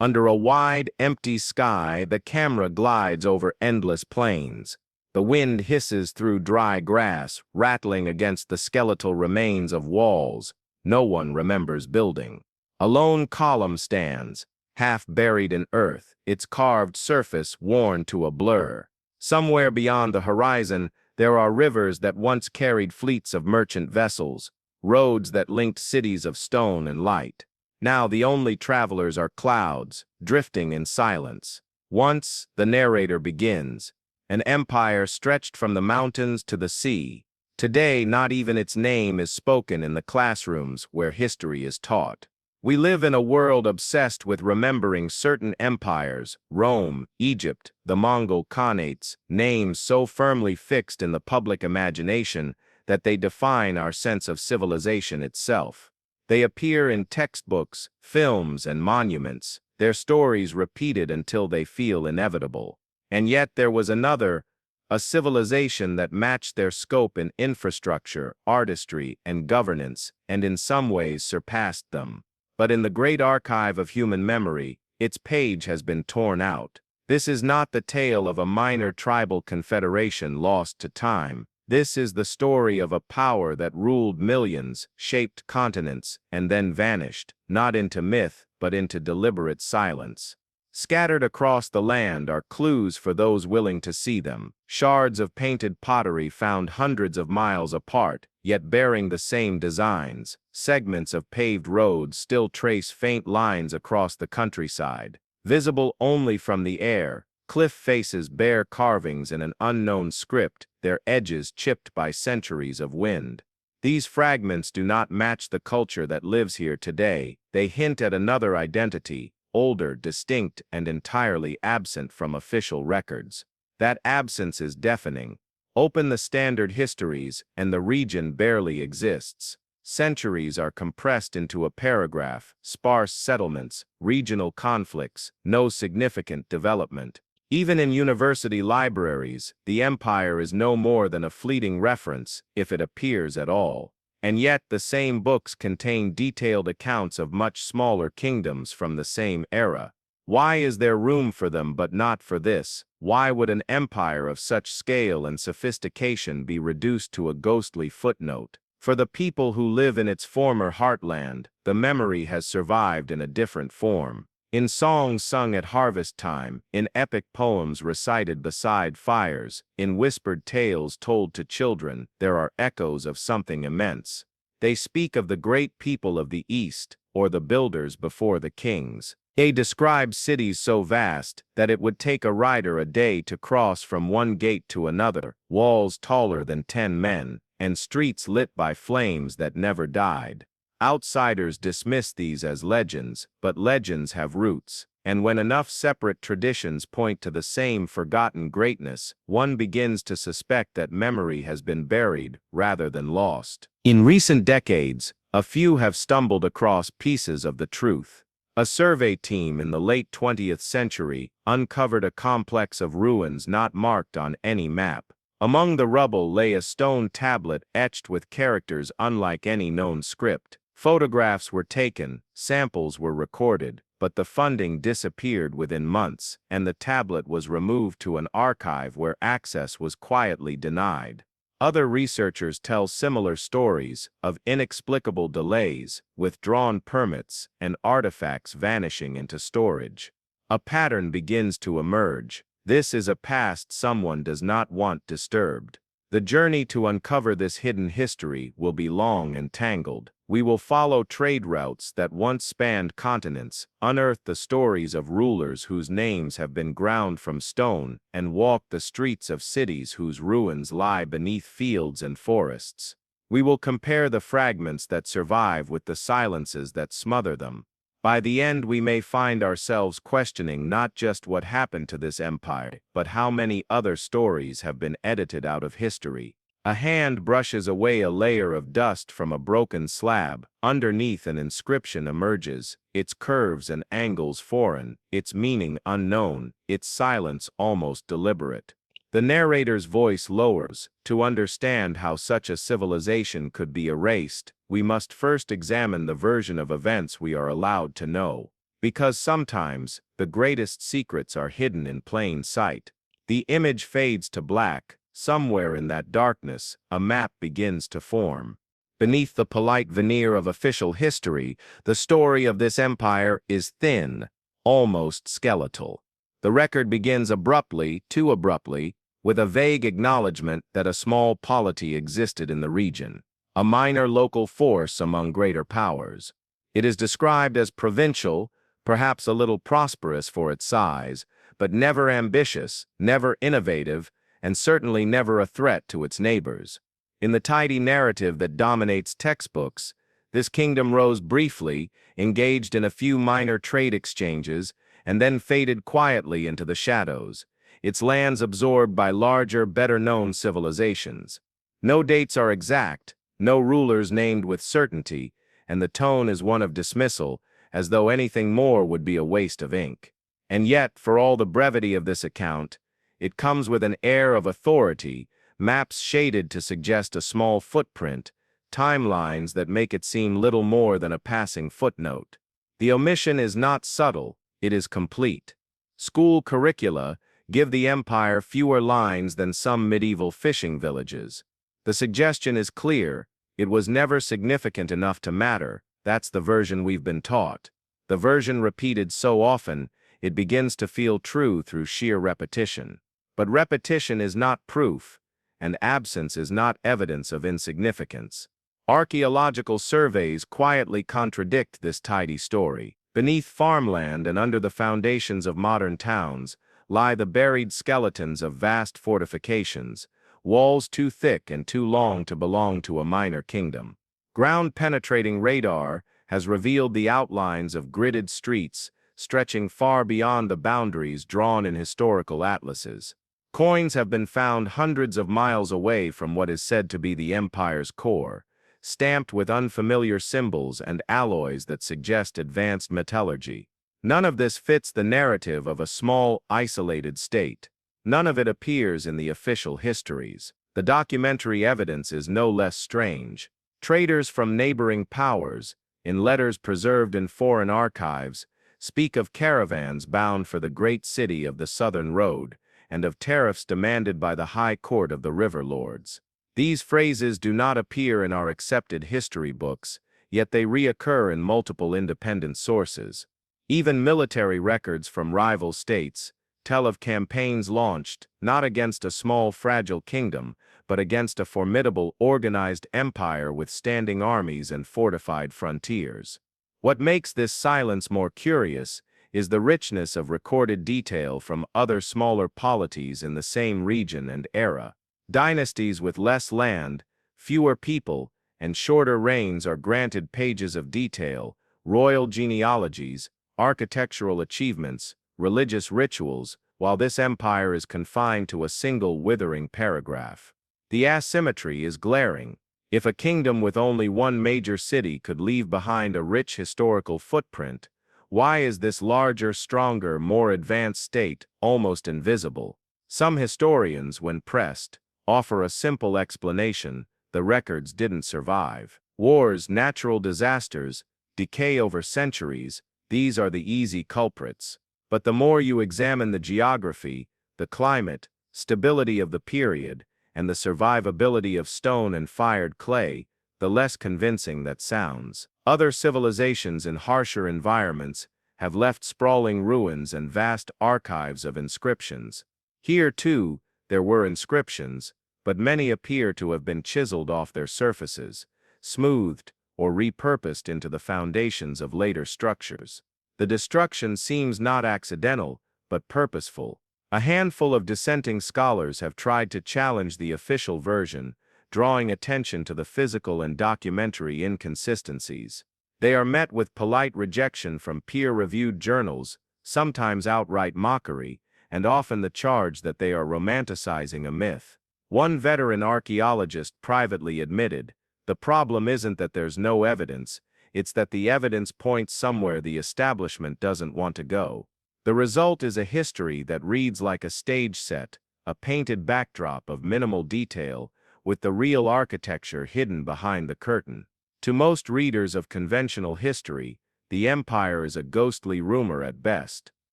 Under a wide, empty sky, the camera glides over endless plains. The wind hisses through dry grass, rattling against the skeletal remains of walls no one remembers building. A lone column stands, half buried in earth, its carved surface worn to a blur. Somewhere beyond the horizon, there are rivers that once carried fleets of merchant vessels, roads that linked cities of stone and light. Now the only travelers are clouds, drifting in silence. Once, the narrator begins, an empire stretched from the mountains to the sea. Today, not even its name is spoken in the classrooms where history is taught. We live in a world obsessed with remembering certain empires, Rome, Egypt, the Mongol Khanates, names so firmly fixed in the public imagination that they define our sense of civilization itself. They appear in textbooks, films, and monuments, their stories repeated until they feel inevitable. And yet there was another, a civilization that matched their scope in infrastructure, artistry, and governance, and in some ways surpassed them. But in the great archive of human memory, its page has been torn out. This is not the tale of a minor tribal confederation lost to time. This is the story of a power that ruled millions, shaped continents, and then vanished, not into myth, but into deliberate silence. Scattered across the land are clues for those willing to see them. Shards of painted pottery found hundreds of miles apart, yet bearing the same designs. Segments of paved roads still trace faint lines across the countryside. Visible only from the air, cliff faces bear carvings in an unknown script, their edges chipped by centuries of wind. These fragments do not match the culture that lives here today. They hint at another identity, older, distinct, and entirely absent from official records. That absence is deafening. Open the standard histories, and the region barely exists. Centuries are compressed into a paragraph, sparse settlements, regional conflicts, no significant development. Even in university libraries, the empire is no more than a fleeting reference, if it appears at all. And yet the same books contain detailed accounts of much smaller kingdoms from the same era. Why is there room for them but not for this? Why would an empire of such scale and sophistication be reduced to a ghostly footnote? For the people who live in its former heartland, the memory has survived in a different form. In songs sung at harvest time, in epic poems recited beside fires, in whispered tales told to children, there are echoes of something immense. They speak of the great people of the East, or the builders before the kings. They describe cities so vast that it would take a rider a day to cross from one gate to another, walls taller than 10 men, and streets lit by flames that never died. Outsiders dismiss these as legends, but legends have roots, and when enough separate traditions point to the same forgotten greatness, one begins to suspect that memory has been buried rather than lost. In recent decades, a few have stumbled across pieces of the truth. A survey team in the late 20th century uncovered a complex of ruins not marked on any map. Among the rubble lay a stone tablet etched with characters unlike any known script. Photographs were taken, samples were recorded, but the funding disappeared within months, and the tablet was removed to an archive where access was quietly denied. Other researchers tell similar stories of inexplicable delays, withdrawn permits, and artifacts vanishing into storage. A pattern begins to emerge. This is a past someone does not want disturbed. The journey to uncover this hidden history will be long and tangled. We will follow trade routes that once spanned continents, unearth the stories of rulers whose names have been ground from stone, and walk the streets of cities whose ruins lie beneath fields and forests. We will compare the fragments that survive with the silences that smother them. By the end, we may find ourselves questioning not just what happened to this empire, but how many other stories have been edited out of history. A hand brushes away a layer of dust from a broken slab. Underneath, an inscription emerges, its curves and angles foreign, its meaning unknown, its silence almost deliberate. The narrator's voice lowers. To understand how such a civilization could be erased, we must first examine the version of events we are allowed to know. Because sometimes the greatest secrets are hidden in plain sight. The image fades to black. Somewhere in that darkness, a map begins to form. Beneath the polite veneer of official history, the story of this empire is thin, almost skeletal. The record begins abruptly, too abruptly, with a vague acknowledgement that a small polity existed in the region, a minor local force among greater powers. It is described as provincial, perhaps a little prosperous for its size, but never ambitious, never innovative, and certainly never a threat to its neighbors. In the tidy narrative that dominates textbooks, this kingdom rose briefly, engaged in a few minor trade exchanges, and then faded quietly into the shadows, its lands absorbed by larger, better-known civilizations. No dates are exact, no rulers named with certainty, and the tone is one of dismissal, as though anything more would be a waste of ink. And yet, for all the brevity of this account, it comes with an air of authority, maps shaded to suggest a small footprint, timelines that make it seem little more than a passing footnote. The omission is not subtle, it is complete. School curricula give the empire fewer lines than some medieval fishing villages. The suggestion is clear, it was never significant enough to matter, that's the version we've been taught. The version repeated so often, it begins to feel true through sheer repetition. But repetition is not proof, and absence is not evidence of insignificance. Archaeological surveys quietly contradict this tidy story. Beneath farmland and under the foundations of modern towns lie the buried skeletons of vast fortifications, walls too thick and too long to belong to a minor kingdom. Ground-penetrating radar has revealed the outlines of gridded streets stretching far beyond the boundaries drawn in historical atlases. Coins have been found hundreds of miles away from what is said to be the empire's core, stamped with unfamiliar symbols and alloys that suggest advanced metallurgy. None of this fits the narrative of a small, isolated state. None of it appears in the official histories. The documentary evidence is no less strange. Traders from neighboring powers, in letters preserved in foreign archives, speak of caravans bound for the great city of the Southern Road, and of tariffs demanded by the High Court of the River Lords. These phrases do not appear in our accepted history books, yet they reoccur in multiple independent sources. Even military records from rival states tell of campaigns launched not against a small, fragile kingdom, but against a formidable, organized empire with standing armies and fortified frontiers. What makes this silence more curious is the richness of recorded detail from other smaller polities in the same region and era. Dynasties with less land, fewer people, and shorter reigns are granted pages of detail, royal genealogies, architectural achievements, religious rituals, while this empire is confined to a single withering paragraph. The asymmetry is glaring. If a kingdom with only one major city could leave behind a rich historical footprint, why is this larger, stronger, more advanced state almost invisible? Some historians, when pressed, offer a simple explanation: the records didn't survive. Wars, natural disasters, decay over centuries, these are the easy culprits. But the more you examine the geography, the climate, stability of the period, and the survivability of stone and fired clay, the less convincing that sounds. Other civilizations in harsher environments have left sprawling ruins and vast archives of inscriptions. Here, too, there were inscriptions, but many appear to have been chiseled off their surfaces, smoothed, or repurposed into the foundations of later structures. The destruction seems not accidental, but purposeful. A handful of dissenting scholars have tried to challenge the official version, drawing attention to the physical and documentary inconsistencies. They are met with polite rejection from peer-reviewed journals, sometimes outright mockery, and often the charge that they are romanticizing a myth. One veteran archaeologist privately admitted, "The problem isn't that there's no evidence, it's that the evidence points somewhere the establishment doesn't want to go." The result is a history that reads like a stage set, a painted backdrop of minimal detail, with the real architecture hidden behind the curtain. To most readers of conventional history, the empire is a ghostly rumor at best.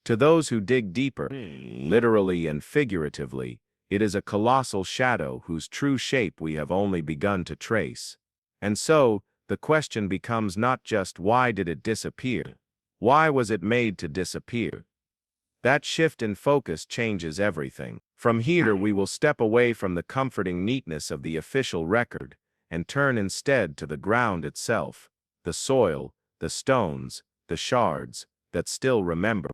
To those who dig deeper, literally and figuratively, it is a colossal shadow whose true shape we have only begun to trace. And so, the question becomes not just why did it disappear? Why was it made to disappear? That shift in focus changes everything. From here we will step away from the comforting neatness of the official record and turn instead to the ground itself, the soil, the stones, the shards that still remember.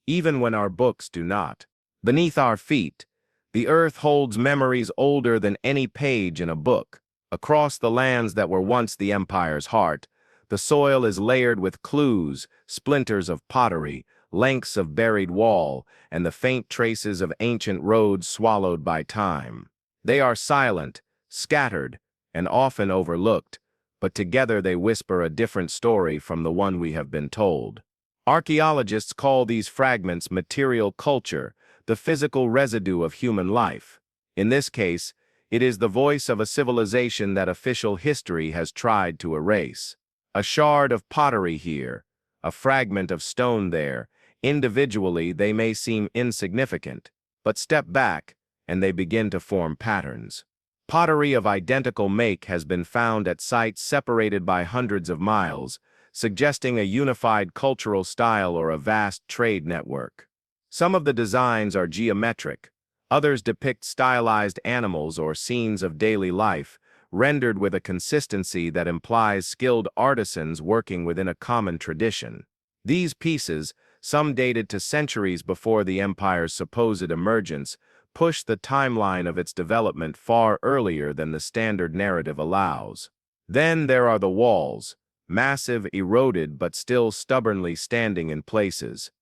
Even when our books do not. Beneath our feet, the earth holds memories older than any page in a book. Across the lands that were once the empire's heart, the soil is layered with clues, splinters of pottery, lengths of buried wall, and the faint traces of ancient roads swallowed by time. They are silent, scattered, and often overlooked, but together they whisper a different story from the one we have been told. Archaeologists call these fragments material culture, the physical residue of human life. In this case, it is the voice of a civilization that official history has tried to erase. A shard of pottery here, a fragment of stone there. Individually, they may seem insignificant, but step back, and they begin to form patterns. Pottery of identical make has been found at sites separated by hundreds of miles, suggesting a unified cultural style or a vast trade network. Some of the designs are geometric, others depict stylized animals or scenes of daily life, rendered with a consistency that implies skilled artisans working within a common tradition. These pieces, some dated to centuries before the empire's supposed emergence, push the timeline of its development far earlier than the standard narrative allows. Then there are the walls, massive, eroded, but still stubbornly standing in places.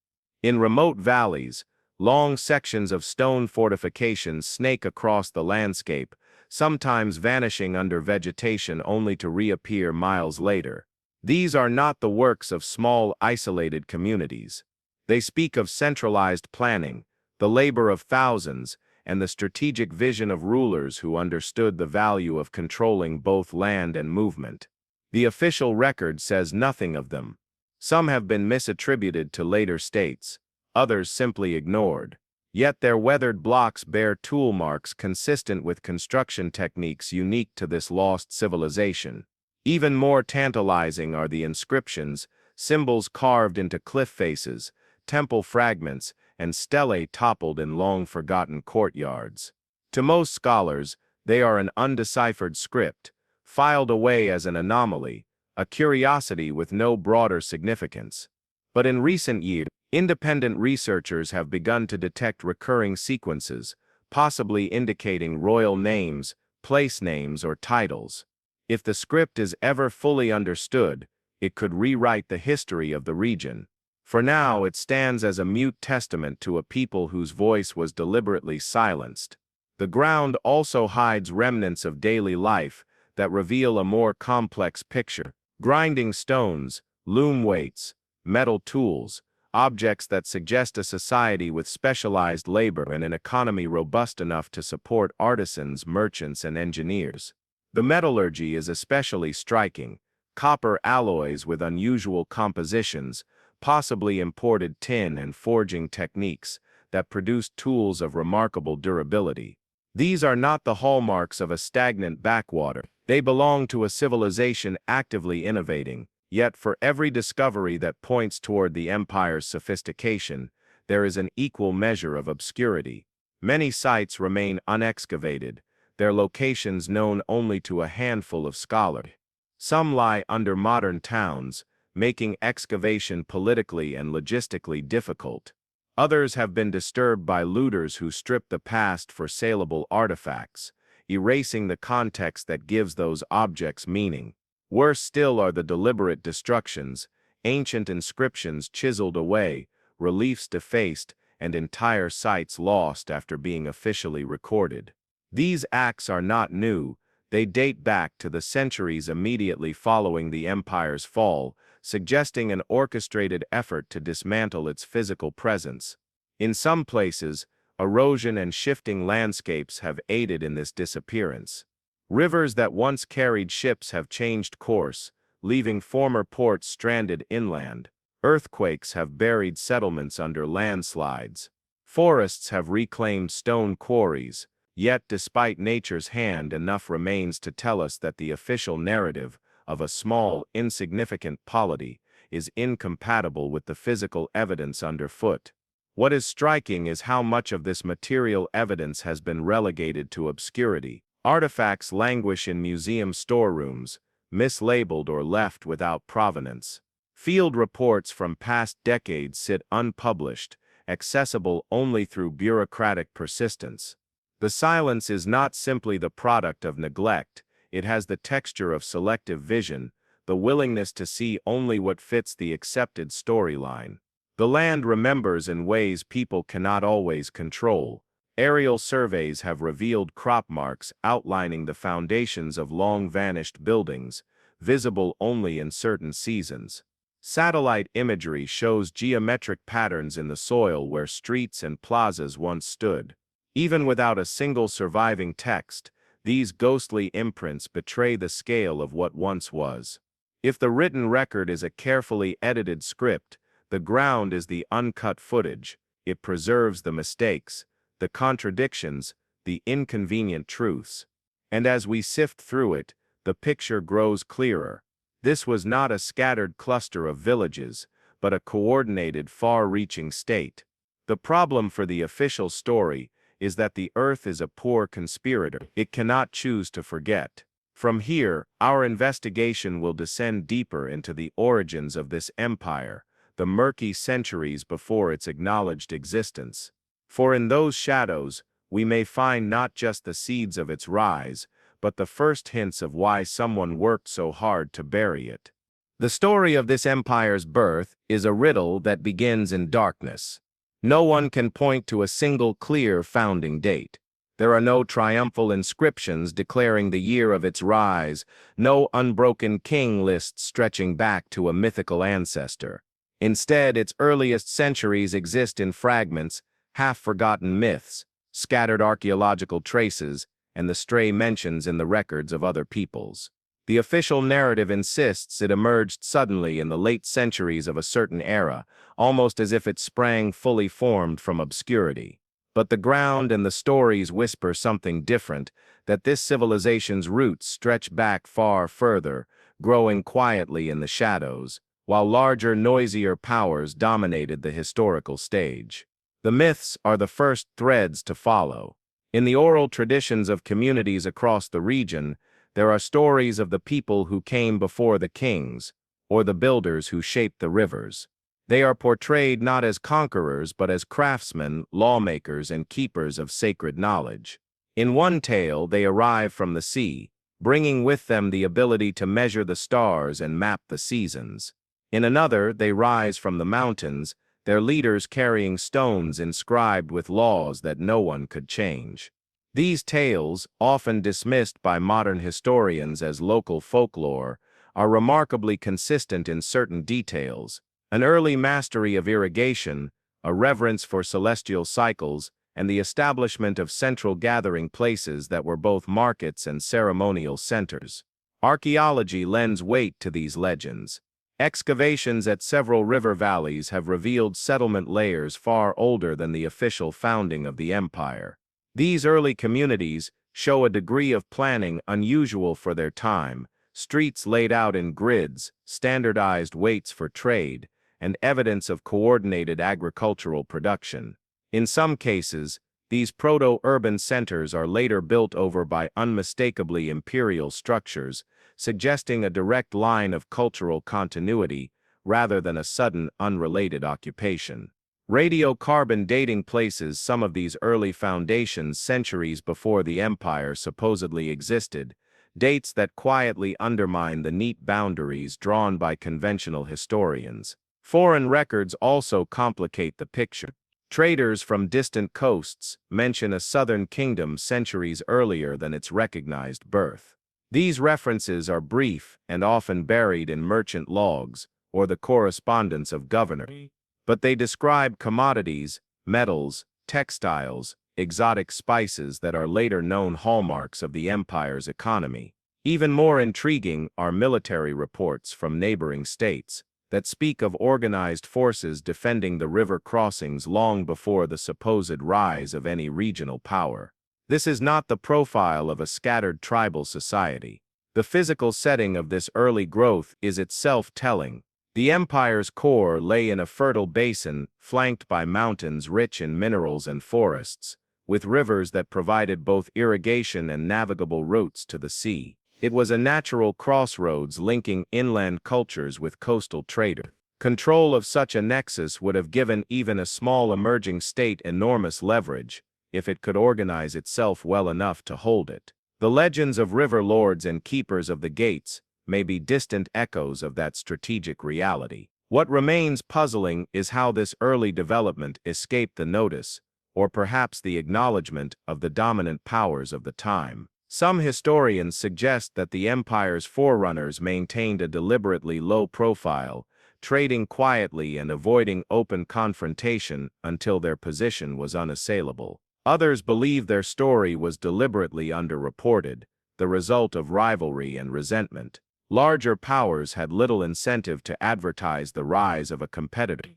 In remote valleys, long sections of stone fortifications snake across the landscape, sometimes vanishing under vegetation only to reappear miles later. These are not the works of small, isolated communities. They speak of centralized planning, the labor of thousands, and the strategic vision of rulers who understood the value of controlling both land and movement. The official record says nothing of them. Some have been misattributed to later states, others simply ignored. Yet their weathered blocks bear tool marks consistent with construction techniques unique to this lost civilization. Even more tantalizing are the inscriptions, symbols carved into cliff faces, temple fragments, and stelae toppled in long-forgotten courtyards. To most scholars, they are an undeciphered script, filed away as an anomaly, a curiosity with no broader significance. But in recent years, independent researchers have begun to detect recurring sequences, possibly indicating royal names, place names, or titles. If the script is ever fully understood, it could rewrite the history of the region. For now, it stands as a mute testament to a people whose voice was deliberately silenced. The ground also hides remnants of daily life that reveal a more complex picture. Grinding stones, loom weights, metal tools, objects that suggest a society with specialized labor and an economy robust enough to support artisans, merchants, and engineers. The metallurgy is especially striking. Copper alloys with unusual compositions, possibly imported tin and forging techniques that produce tools of remarkable durability. These are not the hallmarks of a stagnant backwater. They belong to a civilization actively innovating. Yet for every discovery that points toward the empire's sophistication, there is an equal measure of obscurity. Many sites remain unexcavated, their locations known only to a handful of scholars. Some lie under modern towns, making excavation politically and logistically difficult. Others have been disturbed by looters who strip the past for saleable artifacts, erasing the context that gives those objects meaning. Worse still are the deliberate destructions, ancient inscriptions chiseled away, reliefs defaced, and entire sites lost after being officially recorded. These acts are not new, they date back to the centuries immediately following the empire's fall, suggesting an orchestrated effort to dismantle its physical presence. In some places, erosion and shifting landscapes have aided in this disappearance. Rivers that once carried ships have changed course, leaving former ports stranded inland. Earthquakes have buried settlements under landslides. Forests have reclaimed stone quarries, yet despite nature's hand, enough remains to tell us that the official narrative of a small, insignificant polity is incompatible with the physical evidence underfoot. What is striking is how much of this material evidence has been relegated to obscurity. Artifacts languish in museum storerooms, mislabeled or left without provenance. Field reports from past decades sit unpublished, accessible only through bureaucratic persistence. The silence is not simply the product of neglect, it has the texture of selective vision, the willingness to see only what fits the accepted storyline. The land remembers in ways people cannot always control. Aerial surveys have revealed crop marks outlining the foundations of long-vanished buildings, visible only in certain seasons. Satellite imagery shows geometric patterns in the soil where streets and plazas once stood. Even without a single surviving text, these ghostly imprints betray the scale of what once was. If the written record is a carefully edited script, the ground is the uncut footage. It preserves the mistakes, the contradictions, the inconvenient truths. And as we sift through it, the picture grows clearer. This was not a scattered cluster of villages, but a coordinated, far-reaching state. The problem for the official story is that the earth is a poor conspirator. It cannot choose to forget. From here, our investigation will descend deeper into the origins of this empire, the murky centuries before its acknowledged existence. For in those shadows, we may find not just the seeds of its rise, but the first hints of why someone worked so hard to bury it. The story of this empire's birth is a riddle that begins in darkness. No one can point to a single clear founding date. There are no triumphal inscriptions declaring the year of its rise, no unbroken king lists stretching back to a mythical ancestor. Instead, its earliest centuries exist in fragments, half-forgotten myths, scattered archaeological traces, and the stray mentions in the records of other peoples. The official narrative insists it emerged suddenly in the late centuries of a certain era, almost as if it sprang fully formed from obscurity. But the ground and the stories whisper something different, that this civilization's roots stretch back far further, growing quietly in the shadows, while larger, noisier powers dominated the historical stage. The myths are the first threads to follow. In the oral traditions of communities across the region, there are stories of the people who came before the kings, or the builders who shaped the rivers. They are portrayed not as conquerors but as craftsmen, lawmakers, and keepers of sacred knowledge. In one tale, they arrive from the sea, bringing with them the ability to measure the stars and map the seasons. In another, they rise from the mountains, their leaders carrying stones inscribed with laws that no one could change. These tales, often dismissed by modern historians as local folklore, are remarkably consistent in certain details: an early mastery of irrigation, a reverence for celestial cycles, and the establishment of central gathering places that were both markets and ceremonial centers. Archaeology lends weight to these legends. Excavations at several river valleys have revealed settlement layers far older than the official founding of the empire. These early communities show a degree of planning unusual for their time: streets laid out in grids, standardized weights for trade, and evidence of coordinated agricultural production. In some cases, these proto-urban centers are later built over by unmistakably imperial structures, suggesting a direct line of cultural continuity rather than a sudden, unrelated occupation. Radiocarbon dating places some of these early foundations centuries before the empire supposedly existed, dates that quietly undermine the neat boundaries drawn by conventional historians. Foreign records also complicate the picture. Traders from distant coasts mention a southern kingdom centuries earlier than its recognized birth. These references are brief and often buried in merchant logs or the correspondence of governors, but they describe commodities, metals, textiles, exotic spices that are later known hallmarks of the empire's economy. Even more intriguing are military reports from neighboring states that speak of organized forces defending the river crossings long before the supposed rise of any regional power. This is not the profile of a scattered tribal society. The physical setting of this early growth is itself telling. The empire's core lay in a fertile basin flanked by mountains rich in minerals and forests, with rivers that provided both irrigation and navigable routes to the sea. It was a natural crossroads linking inland cultures with coastal traders. Control of such a nexus would have given even a small emerging state enormous leverage, if it could organize itself well enough to hold it. The legends of river lords and keepers of the gates may be distant echoes of that strategic reality. What remains puzzling is how this early development escaped the notice, or perhaps the acknowledgement of the dominant powers of the time. Some historians suggest that the empire's forerunners maintained a deliberately low profile, trading quietly and avoiding open confrontation until their position was unassailable. Others believe their story was deliberately underreported, the result of rivalry and resentment. Larger powers had little incentive to advertise the rise of a competitor,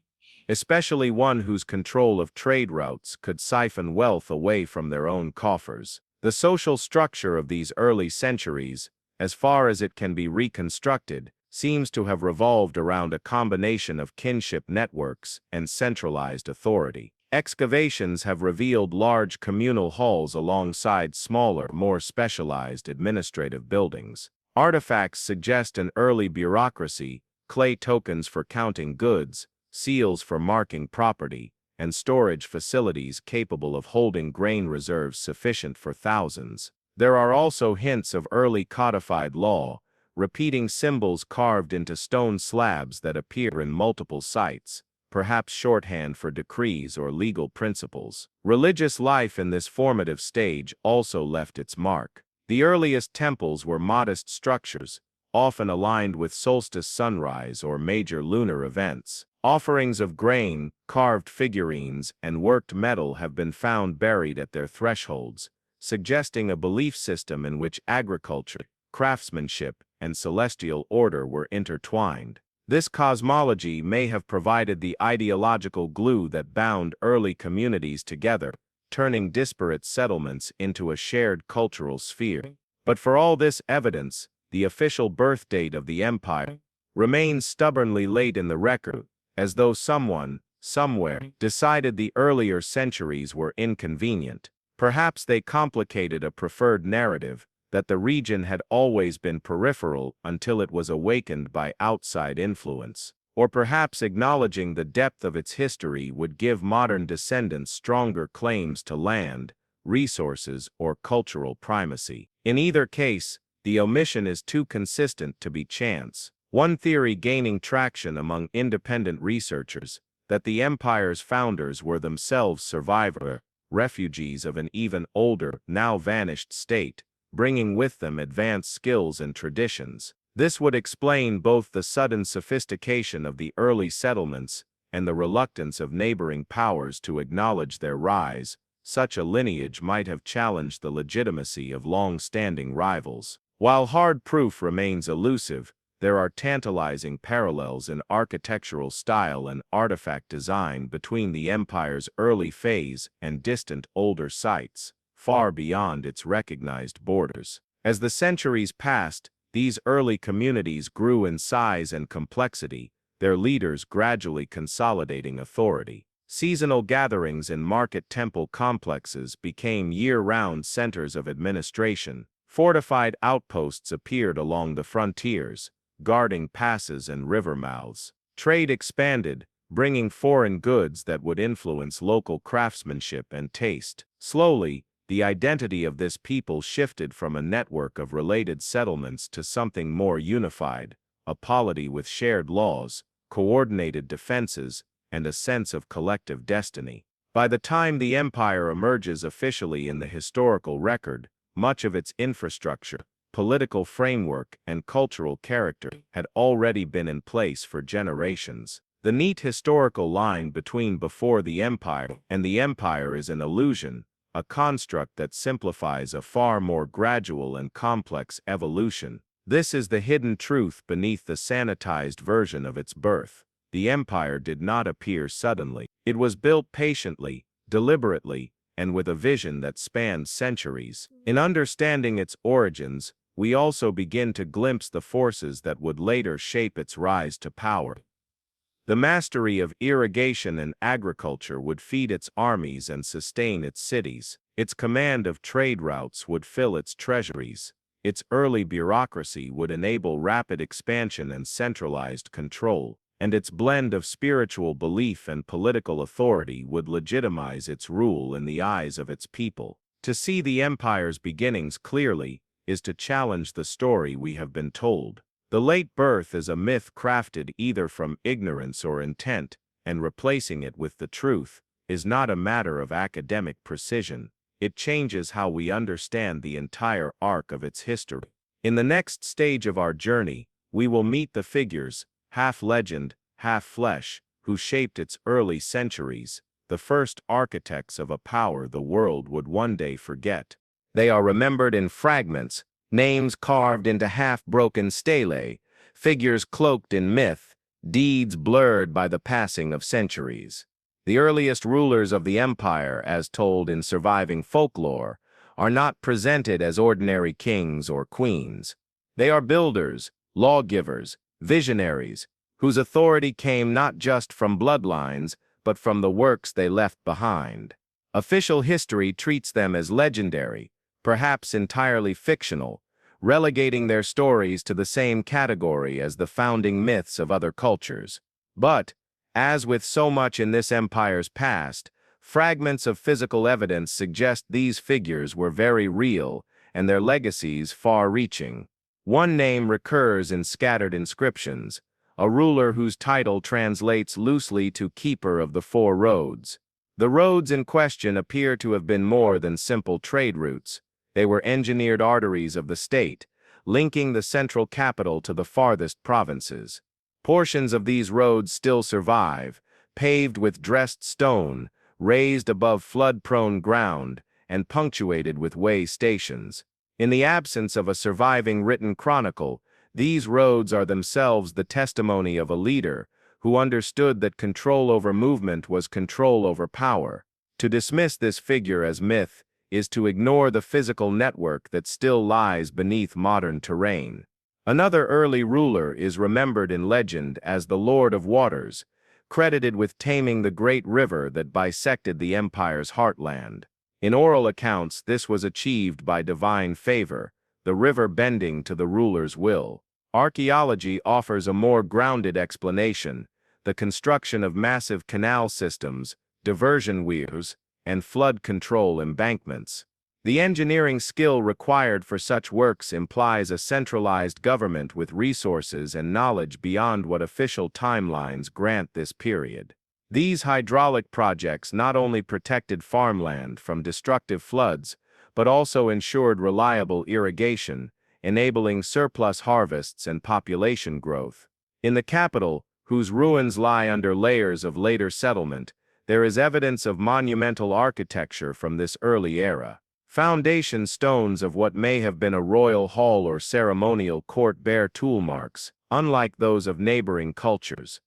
especially one whose control of trade routes could siphon wealth away from their own coffers. The social structure of these early centuries, as far as it can be reconstructed, seems to have revolved around a combination of kinship networks and centralized authority. Excavations have revealed large communal halls alongside smaller, more specialized administrative buildings. Artifacts suggest an early bureaucracy, clay tokens for counting goods, seals for marking property, and storage facilities capable of holding grain reserves sufficient for thousands. There are also hints of early codified law, repeating symbols carved into stone slabs that appear in multiple sites, perhaps shorthand for decrees or legal principles. Religious life in this formative stage also left its mark. The earliest temples were modest structures, often aligned with solstice sunrise or major lunar events. Offerings of grain, carved figurines, and worked metal have been found buried at their thresholds, suggesting a belief system in which agriculture, craftsmanship, and celestial order were intertwined. This cosmology may have provided the ideological glue that bound early communities together, turning disparate settlements into a shared cultural sphere. But for all this evidence, the official birth date of the empire remains stubbornly late in the record, as though someone, somewhere, decided the earlier centuries were inconvenient. Perhaps they complicated a preferred narrative, that the region had always been peripheral until it was awakened by outside influence. Or perhaps acknowledging the depth of its history would give modern descendants stronger claims to land, resources, or cultural primacy. In either case, the omission is too consistent to be chance. One theory gaining traction among independent researchers, that the empire's founders were themselves survivor refugees of an even older, now vanished state, bringing with them advanced skills and traditions. This would explain both the sudden sophistication of the early settlements and the reluctance of neighboring powers to acknowledge their rise. Such a lineage might have challenged the legitimacy of long-standing rivals. While hard proof remains elusive, there are tantalizing parallels in architectural style and artifact design between the empire's early phase and distant older sites, far beyond its recognized borders. As the centuries passed, these early communities grew in size and complexity, their leaders gradually consolidating authority. Seasonal gatherings in market temple complexes became year-round centers of administration. Fortified outposts appeared along the frontiers, guarding passes and river mouths. Trade expanded, bringing foreign goods that would influence local craftsmanship and taste. Slowly, the identity of this people shifted from a network of related settlements to something more unified, a polity with shared laws, coordinated defenses, and a sense of collective destiny. By the time the empire emerges officially in the historical record, much of its infrastructure, political framework, and cultural character had already been in place for generations. The neat historical line between before the empire and the empire is an illusion, a construct that simplifies a far more gradual and complex evolution. This is the hidden truth beneath the sanitized version of its birth. The empire did not appear suddenly. It was built patiently, deliberately, and with a vision that spanned centuries. In understanding its origins, we also begin to glimpse the forces that would later shape its rise to power. The mastery of irrigation and agriculture would feed its armies and sustain its cities. Its command of trade routes would fill its treasuries. Its early bureaucracy would enable rapid expansion and centralized control, and its blend of spiritual belief and political authority would legitimize its rule in the eyes of its people. To see the empire's beginnings clearly is to challenge the story we have been told. The late birth is a myth crafted either from ignorance or intent, and replacing it with the truth is not a matter of academic precision. It changes how we understand the entire arc of its history. In the next stage of our journey, we will meet the figures, half legend, half flesh, who shaped its early centuries, the first architects of a power the world would one day forget. They are remembered in fragments, names carved into half-broken stelae, figures cloaked in myth, deeds blurred by the passing of centuries. The earliest rulers of the empire, as told in surviving folklore, are not presented as ordinary kings or queens. They are builders, lawgivers, visionaries, whose authority came not just from bloodlines, but from the works they left behind. Official history treats them as legendary, perhaps entirely fictional, relegating their stories to the same category as the founding myths of other cultures. But, as with so much in this empire's past, fragments of physical evidence suggest these figures were very real and their legacies far-reaching. One name recurs in scattered inscriptions, a ruler whose title translates loosely to Keeper of the Four Roads. The roads in question appear to have been more than simple trade routes. They were engineered arteries of the state, linking the central capital to the farthest provinces. Portions of these roads still survive, paved with dressed stone, raised above flood-prone ground, and punctuated with way stations. In the absence of a surviving written chronicle, these roads are themselves the testimony of a leader who understood that control over movement was control over power. To dismiss this figure as myth is to ignore the physical network that still lies beneath modern terrain. Another early ruler is remembered in legend as the Lord of Waters, credited with taming the great river that bisected the empire's heartland. In oral accounts, this was achieved by divine favor, the river bending to the ruler's will. Archaeology offers a more grounded explanation: the construction of massive canal systems, diversion weirs, and flood control embankments. The engineering skill required for such works implies a centralized government with resources and knowledge beyond what official timelines grant this period. These hydraulic projects not only protected farmland from destructive floods, but also ensured reliable irrigation, enabling surplus harvests and population growth. In the capital, whose ruins lie under layers of later settlement, there is evidence of monumental architecture from this early era. Foundation stones of what may have been a royal hall or ceremonial court bear tool marks, unlike those of neighboring cultures.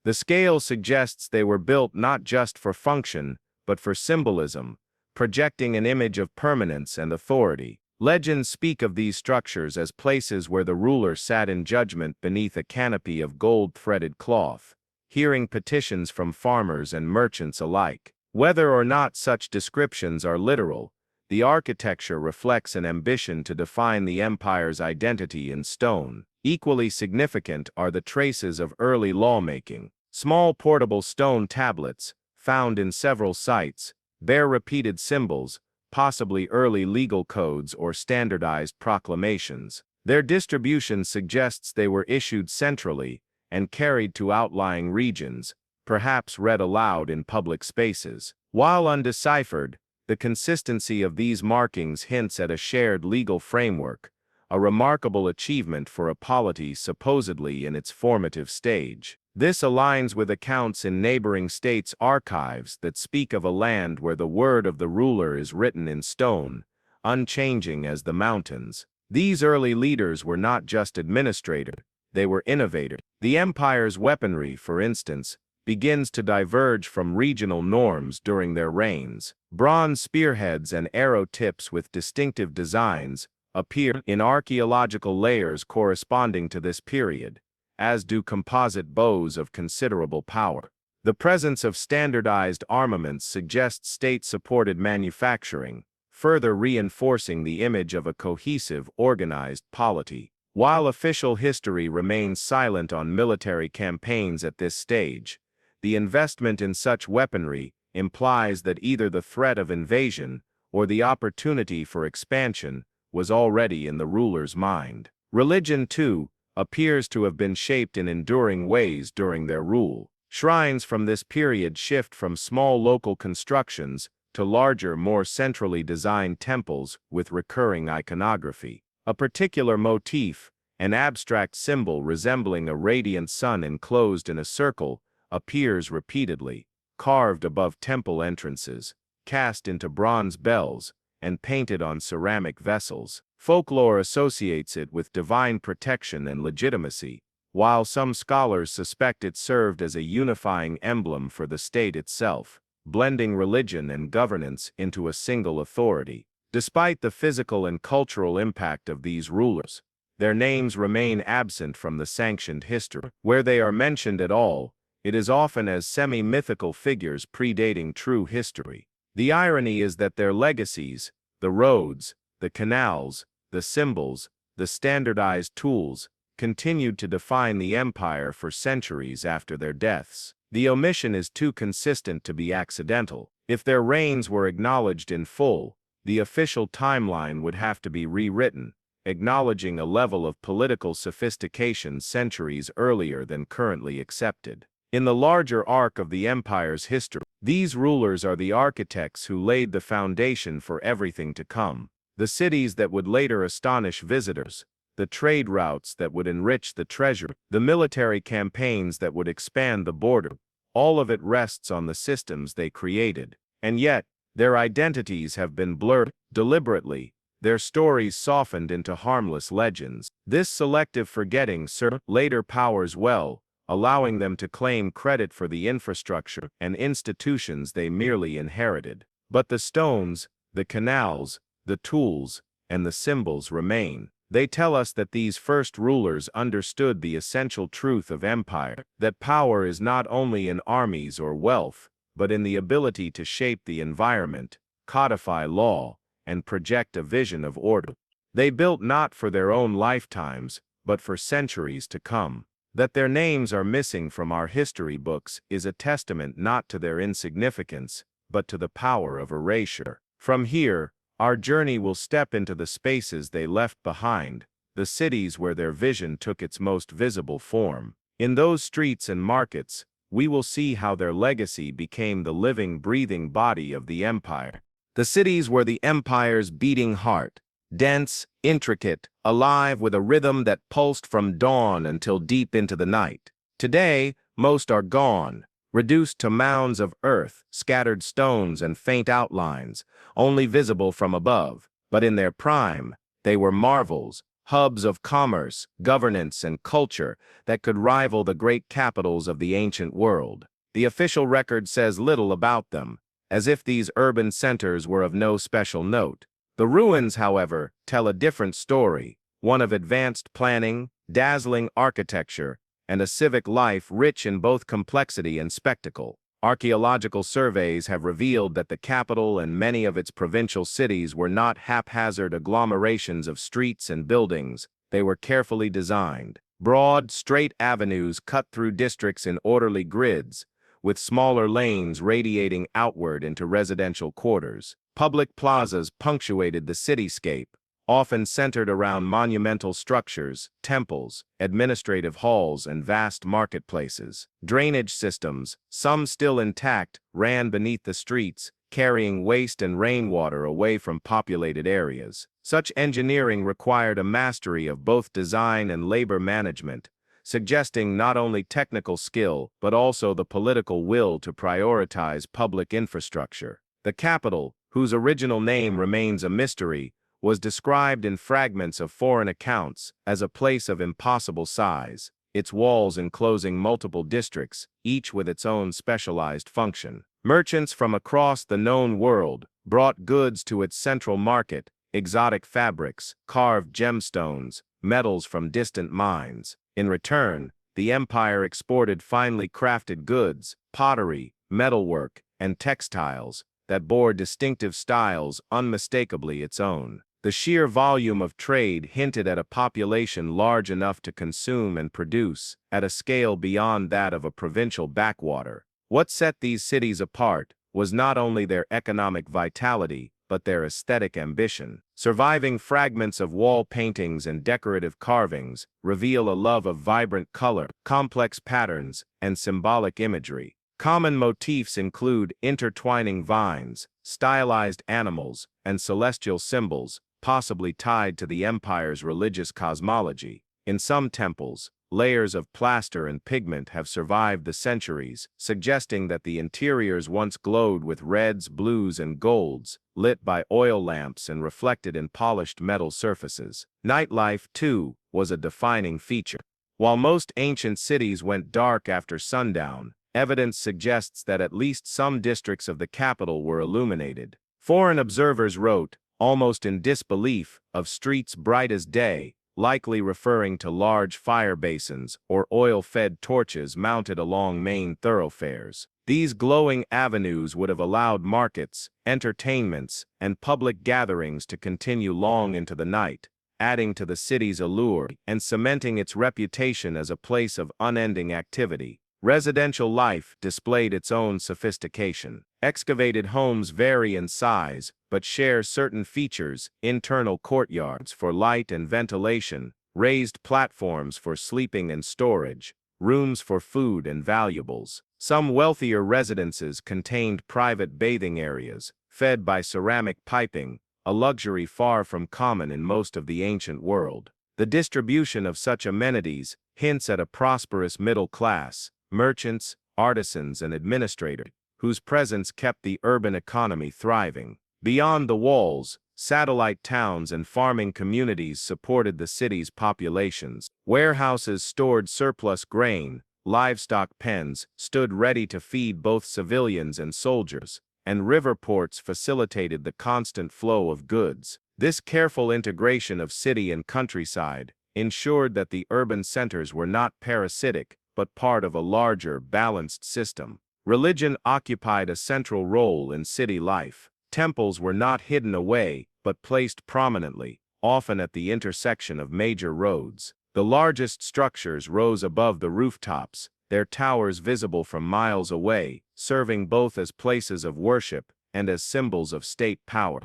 The scale suggests they were built not just for function, but for symbolism, projecting an image of permanence and authority. Legends speak of these structures as places where the ruler sat in judgment beneath a canopy of gold-threaded cloth, hearing petitions from farmers and merchants alike. Whether or not such descriptions are literal, the architecture reflects an ambition to define the empire's identity in stone. Equally significant are the traces of early lawmaking. Small portable stone tablets, found in several sites, bear repeated symbols, possibly early legal codes or standardized proclamations. Their distribution suggests they were issued centrally and carried to outlying regions, perhaps read aloud in public spaces. While undeciphered, the consistency of these markings hints at a shared legal framework, a remarkable achievement for a polity supposedly in its formative stage. This aligns with accounts in neighboring states' archives that speak of a land where the word of the ruler is written in stone, unchanging as the mountains. These early leaders were not just administrators, they were innovators. The empire's weaponry, for instance, begins to diverge from regional norms during their reigns. Bronze spearheads and arrow tips with distinctive designs appear in archaeological layers corresponding to this period, as do composite bows of considerable power. The presence of standardized armaments suggests state-supported manufacturing, further reinforcing the image of a cohesive, organized polity. While official history remains silent on military campaigns at this stage, the investment in such weaponry implies that either the threat of invasion or the opportunity for expansion was already in the ruler's mind. Religion, too, appears to have been shaped in enduring ways during their rule. Shrines from this period shift from small local constructions to larger, more centrally designed temples with recurring iconography. A particular motif, an abstract symbol resembling a radiant sun enclosed in a circle, appears repeatedly, carved above temple entrances, cast into bronze bells, and painted on ceramic vessels. Folklore associates it with divine protection and legitimacy, while some scholars suspect it served as a unifying emblem for the state itself, blending religion and governance into a single authority. Despite the physical and cultural impact of these rulers, their names remain absent from the sanctioned history. Where they are mentioned at all, it is often as semi-mythical figures predating true history. The irony is that their legacies, the roads, the canals, the symbols, the standardized tools, continued to define the empire for centuries after their deaths. The omission is too consistent to be accidental. If their reigns were acknowledged in full, the official timeline would have to be rewritten, acknowledging a level of political sophistication centuries earlier than currently accepted. In the larger arc of the empire's history, these rulers are the architects who laid the foundation for everything to come. The cities that would later astonish visitors, the trade routes that would enrich the treasury, the military campaigns that would expand the border, all of it rests on the systems they created. And yet, their identities have been blurred deliberately, their stories softened into harmless legends. This selective forgetting served later powers well, allowing them to claim credit for the infrastructure and institutions they merely inherited. But the stones, the canals, the tools, and the symbols remain. They tell us that these first rulers understood the essential truth of empire, that power is not only in armies or wealth, but in the ability to shape the environment, codify law, and project a vision of order. They built not for their own lifetimes, but for centuries to come. That their names are missing from our history books is a testament not to their insignificance, but to the power of erasure. From here, our journey will step into the spaces they left behind, the cities where their vision took its most visible form. In those streets and markets, we will see how their legacy became the living, breathing body of the empire. The cities were the empire's beating heart, dense, intricate, alive with a rhythm that pulsed from dawn until deep into the night. Today, most are gone, reduced to mounds of earth, scattered stones and faint outlines, only visible from above. But in their prime, they were marvels, hubs of commerce, governance, and culture that could rival the great capitals of the ancient world. The official record says little about them, as if these urban centers were of no special note. The ruins, however, tell a different story, one of advanced planning, dazzling architecture, and a civic life rich in both complexity and spectacle. Archaeological surveys have revealed that the capital and many of its provincial cities were not haphazard agglomerations of streets and buildings. They were carefully designed. Broad, straight avenues cut through districts in orderly grids, with smaller lanes radiating outward into residential quarters. Public plazas punctuated the cityscape, often centered around monumental structures, temples, administrative halls, and vast marketplaces. Drainage systems, some still intact, ran beneath the streets, carrying waste and rainwater away from populated areas. Such engineering required a mastery of both design and labor management, suggesting not only technical skill but also the political will to prioritize public infrastructure. The capital, whose original name remains a mystery, was described in fragments of foreign accounts as a place of impossible size, its walls enclosing multiple districts, each with its own specialized function. Merchants from across the known world brought goods to its central market, exotic fabrics, carved gemstones, metals from distant mines. In return, the empire exported finely crafted goods, pottery, metalwork, and textiles that bore distinctive styles unmistakably its own. The sheer volume of trade hinted at a population large enough to consume and produce at a scale beyond that of a provincial backwater. What set these cities apart was not only their economic vitality, but their aesthetic ambition. Surviving fragments of wall paintings and decorative carvings reveal a love of vibrant color, complex patterns, and symbolic imagery. Common motifs include intertwining vines, stylized animals, and celestial symbols, possibly tied to the empire's religious cosmology. In some temples, layers of plaster and pigment have survived the centuries, suggesting that the interiors once glowed with reds, blues, and golds, lit by oil lamps and reflected in polished metal surfaces. Nightlife, too, was a defining feature. While most ancient cities went dark after sundown, evidence suggests that at least some districts of the capital were illuminated. Foreign observers wrote, almost in disbelief, of streets bright as day, likely referring to large fire basins or oil-fed torches mounted along main thoroughfares. These glowing avenues would have allowed markets, entertainments, and public gatherings to continue long into the night, adding to the city's allure and cementing its reputation as a place of unending activity. Residential life displayed its own sophistication. Excavated homes vary in size, but share certain features: internal courtyards for light and ventilation, raised platforms for sleeping and storage, rooms for food and valuables. Some wealthier residences contained private bathing areas, fed by ceramic piping, a luxury far from common in most of the ancient world. The distribution of such amenities hints at a prosperous middle class, merchants, artisans, and administrators, whose presence kept the urban economy thriving. Beyond the walls, satellite towns and farming communities supported the city's populations. Warehouses stored surplus grain, livestock pens stood ready to feed both civilians and soldiers, and river ports facilitated the constant flow of goods. This careful integration of city and countryside ensured that the urban centers were not parasitic, but part of a larger, balanced system. Religion occupied a central role in city life. Temples were not hidden away, but placed prominently, often at the intersection of major roads. The largest structures rose above the rooftops, their towers visible from miles away, serving both as places of worship and as symbols of state power.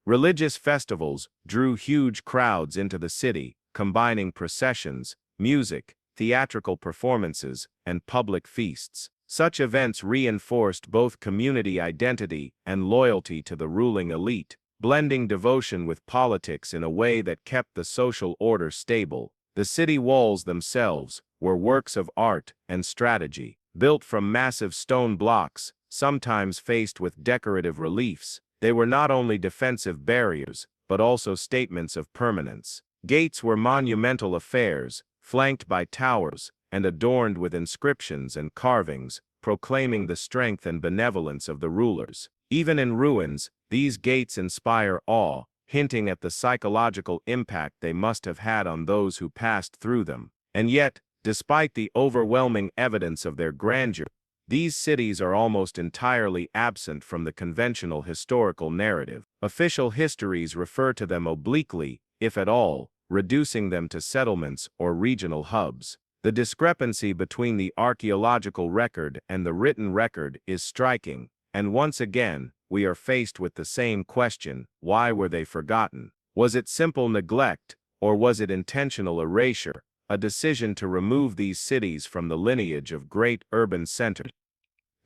Religious festivals drew huge crowds into the city, combining processions, music, theatrical performances, and public feasts. Such events reinforced both community identity and loyalty to the ruling elite, blending devotion with politics in a way that kept the social order stable. The city walls themselves were works of art and strategy, built from massive stone blocks, sometimes faced with decorative reliefs. They were not only defensive barriers, but also statements of permanence. Gates were monumental affairs, flanked by towers, and adorned with inscriptions and carvings, proclaiming the strength and benevolence of the rulers. Even in ruins, these gates inspire awe, hinting at the psychological impact they must have had on those who passed through them. And yet, despite the overwhelming evidence of their grandeur, these cities are almost entirely absent from the conventional historical narrative. Official histories refer to them obliquely, if at all, reducing them to settlements or regional hubs. The discrepancy between the archaeological record and the written record is striking, and once again, we are faced with the same question: why were they forgotten? Was it simple neglect, or was it intentional erasure, a decision to remove these cities from the lineage of great urban centers?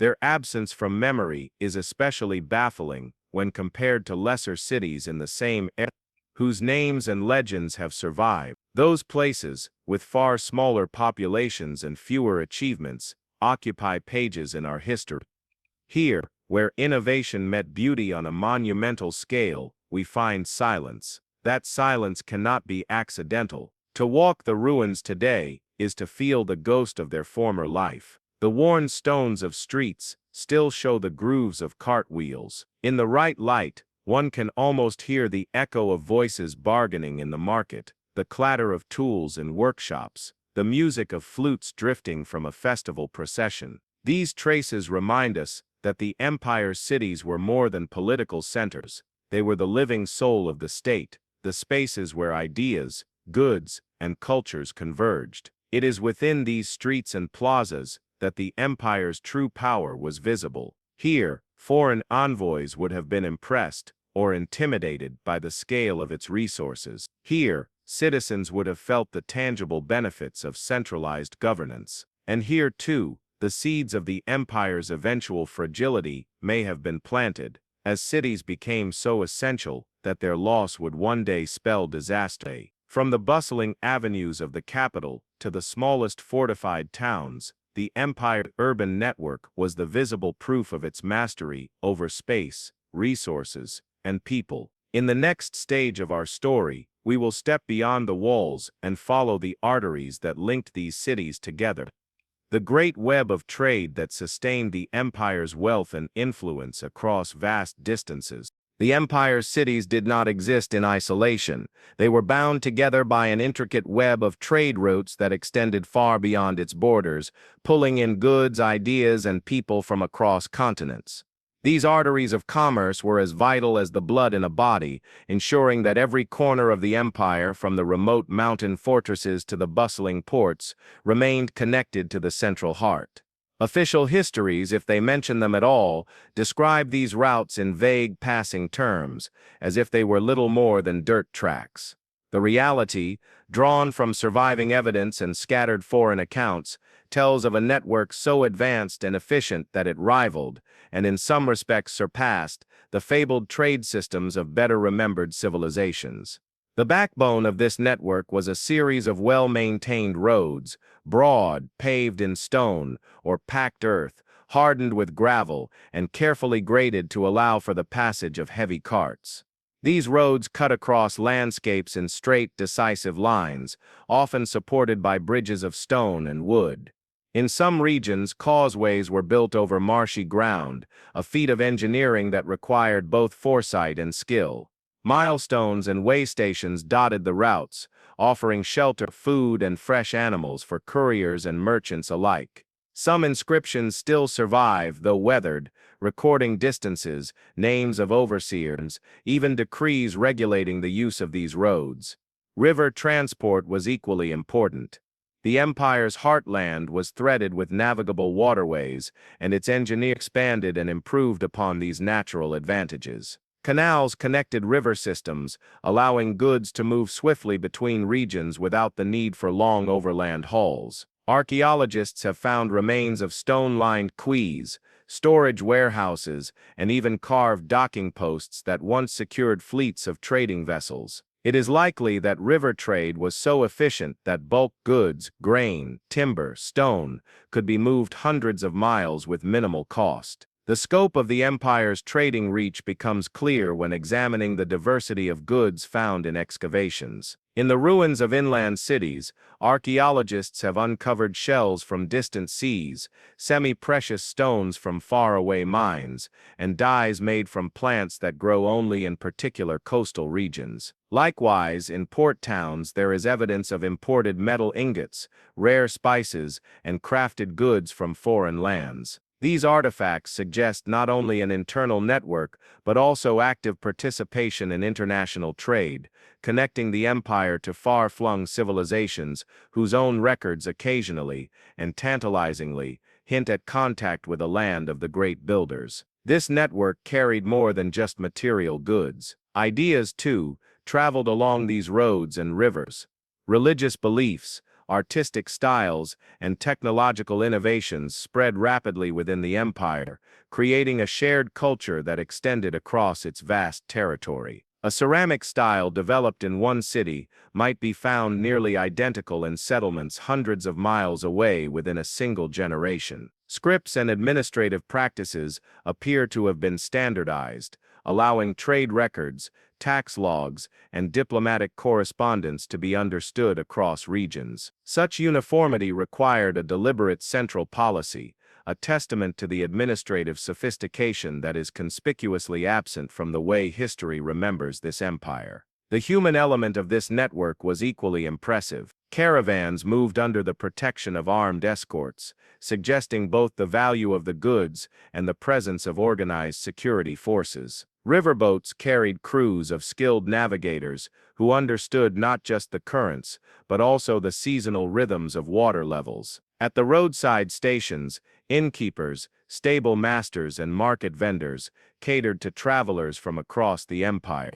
Their absence from memory is especially baffling when compared to lesser cities in the same era. whose names and legends have survived. Those places, with far smaller populations and fewer achievements, occupy pages in our history. Here, where innovation met beauty on a monumental scale, we find silence. That silence cannot be accidental. To walk the ruins today is to feel the ghost of their former life. The worn stones of streets still show the grooves of cartwheels. In the right light, one can almost hear the echo of voices bargaining in the market, the clatter of tools in workshops, the music of flutes drifting from a festival procession. These traces remind us that the empire's cities were more than political centers. They were the living soul of the state, the spaces where ideas, goods, and cultures converged. It is within these streets and plazas that the empire's true power was visible. Here, foreign envoys would have been impressed or intimidated by the scale of its resources. Here, citizens would have felt the tangible benefits of centralized governance. And here, too, the seeds of the empire's eventual fragility may have been planted, as cities became so essential that their loss would one day spell disaster. From the bustling avenues of the capital to the smallest fortified towns, the empire's urban network was the visible proof of its mastery over space, resources, and people. In the next stage of our story, we will step beyond the walls and follow the arteries that linked these cities together. The great web of trade that sustained the empire's wealth and influence across vast distances. The empire's cities did not exist in isolation. They were bound together by an intricate web of trade routes that extended far beyond its borders, pulling in goods, ideas, and people from across continents. These arteries of commerce were as vital as the blood in a body, ensuring that every corner of the empire, from the remote mountain fortresses to the bustling ports, remained connected to the central heart. Official histories, if they mention them at all, describe these routes in vague passing terms, as if they were little more than dirt tracks. The reality, drawn from surviving evidence and scattered foreign accounts, tells of a network so advanced and efficient that it rivaled, and in some respects surpassed, the fabled trade systems of better-remembered civilizations. The backbone of this network was a series of well-maintained roads, broad, paved in stone, or packed earth, hardened with gravel, and carefully graded to allow for the passage of heavy carts. These roads cut across landscapes in straight, decisive lines, often supported by bridges of stone and wood. In some regions, causeways were built over marshy ground, a feat of engineering that required both foresight and skill. Milestones and way stations dotted the routes, offering shelter, food, and fresh animals for couriers and merchants alike. Some inscriptions still survive, though weathered, recording distances, names of overseers, even decrees regulating the use of these roads. River transport was equally important. The empire's heartland was threaded with navigable waterways, and its engineers expanded and improved upon these natural advantages. Canals connected river systems, allowing goods to move swiftly between regions without the need for long overland hauls. Archaeologists have found remains of stone-lined quays, storage warehouses, and even carved docking posts that once secured fleets of trading vessels. It is likely that river trade was so efficient that bulk goods, grain, timber, stone, could be moved hundreds of miles with minimal cost. The scope of the empire's trading reach becomes clear when examining the diversity of goods found in excavations. In the ruins of inland cities, archaeologists have uncovered shells from distant seas, semi-precious stones from faraway mines, and dyes made from plants that grow only in particular coastal regions. Likewise, in port towns there is evidence of imported metal ingots, rare spices, and crafted goods from foreign lands. These artifacts suggest not only an internal network, but also active participation in international trade, connecting the empire to far-flung civilizations whose own records occasionally, and tantalizingly, hint at contact with a land of the great builders. This network carried more than just material goods. Ideas, too, traveled along these roads and rivers. Religious beliefs, artistic styles, and technological innovations spread rapidly within the empire, creating a shared culture that extended across its vast territory. A ceramic style developed in one city might be found nearly identical in settlements hundreds of miles away within a single generation. Scripts and administrative practices appear to have been standardized, allowing trade records, tax logs, and diplomatic correspondence to be understood across regions. Such uniformity required a deliberate central policy, a testament to the administrative sophistication that is conspicuously absent from the way history remembers this empire. The human element of this network was equally impressive. Caravans moved under the protection of armed escorts, suggesting both the value of the goods and the presence of organized security forces. Riverboats carried crews of skilled navigators who understood not just the currents, but also the seasonal rhythms of water levels. At the roadside stations, innkeepers, stable masters, and market vendors catered to travelers from across the empire,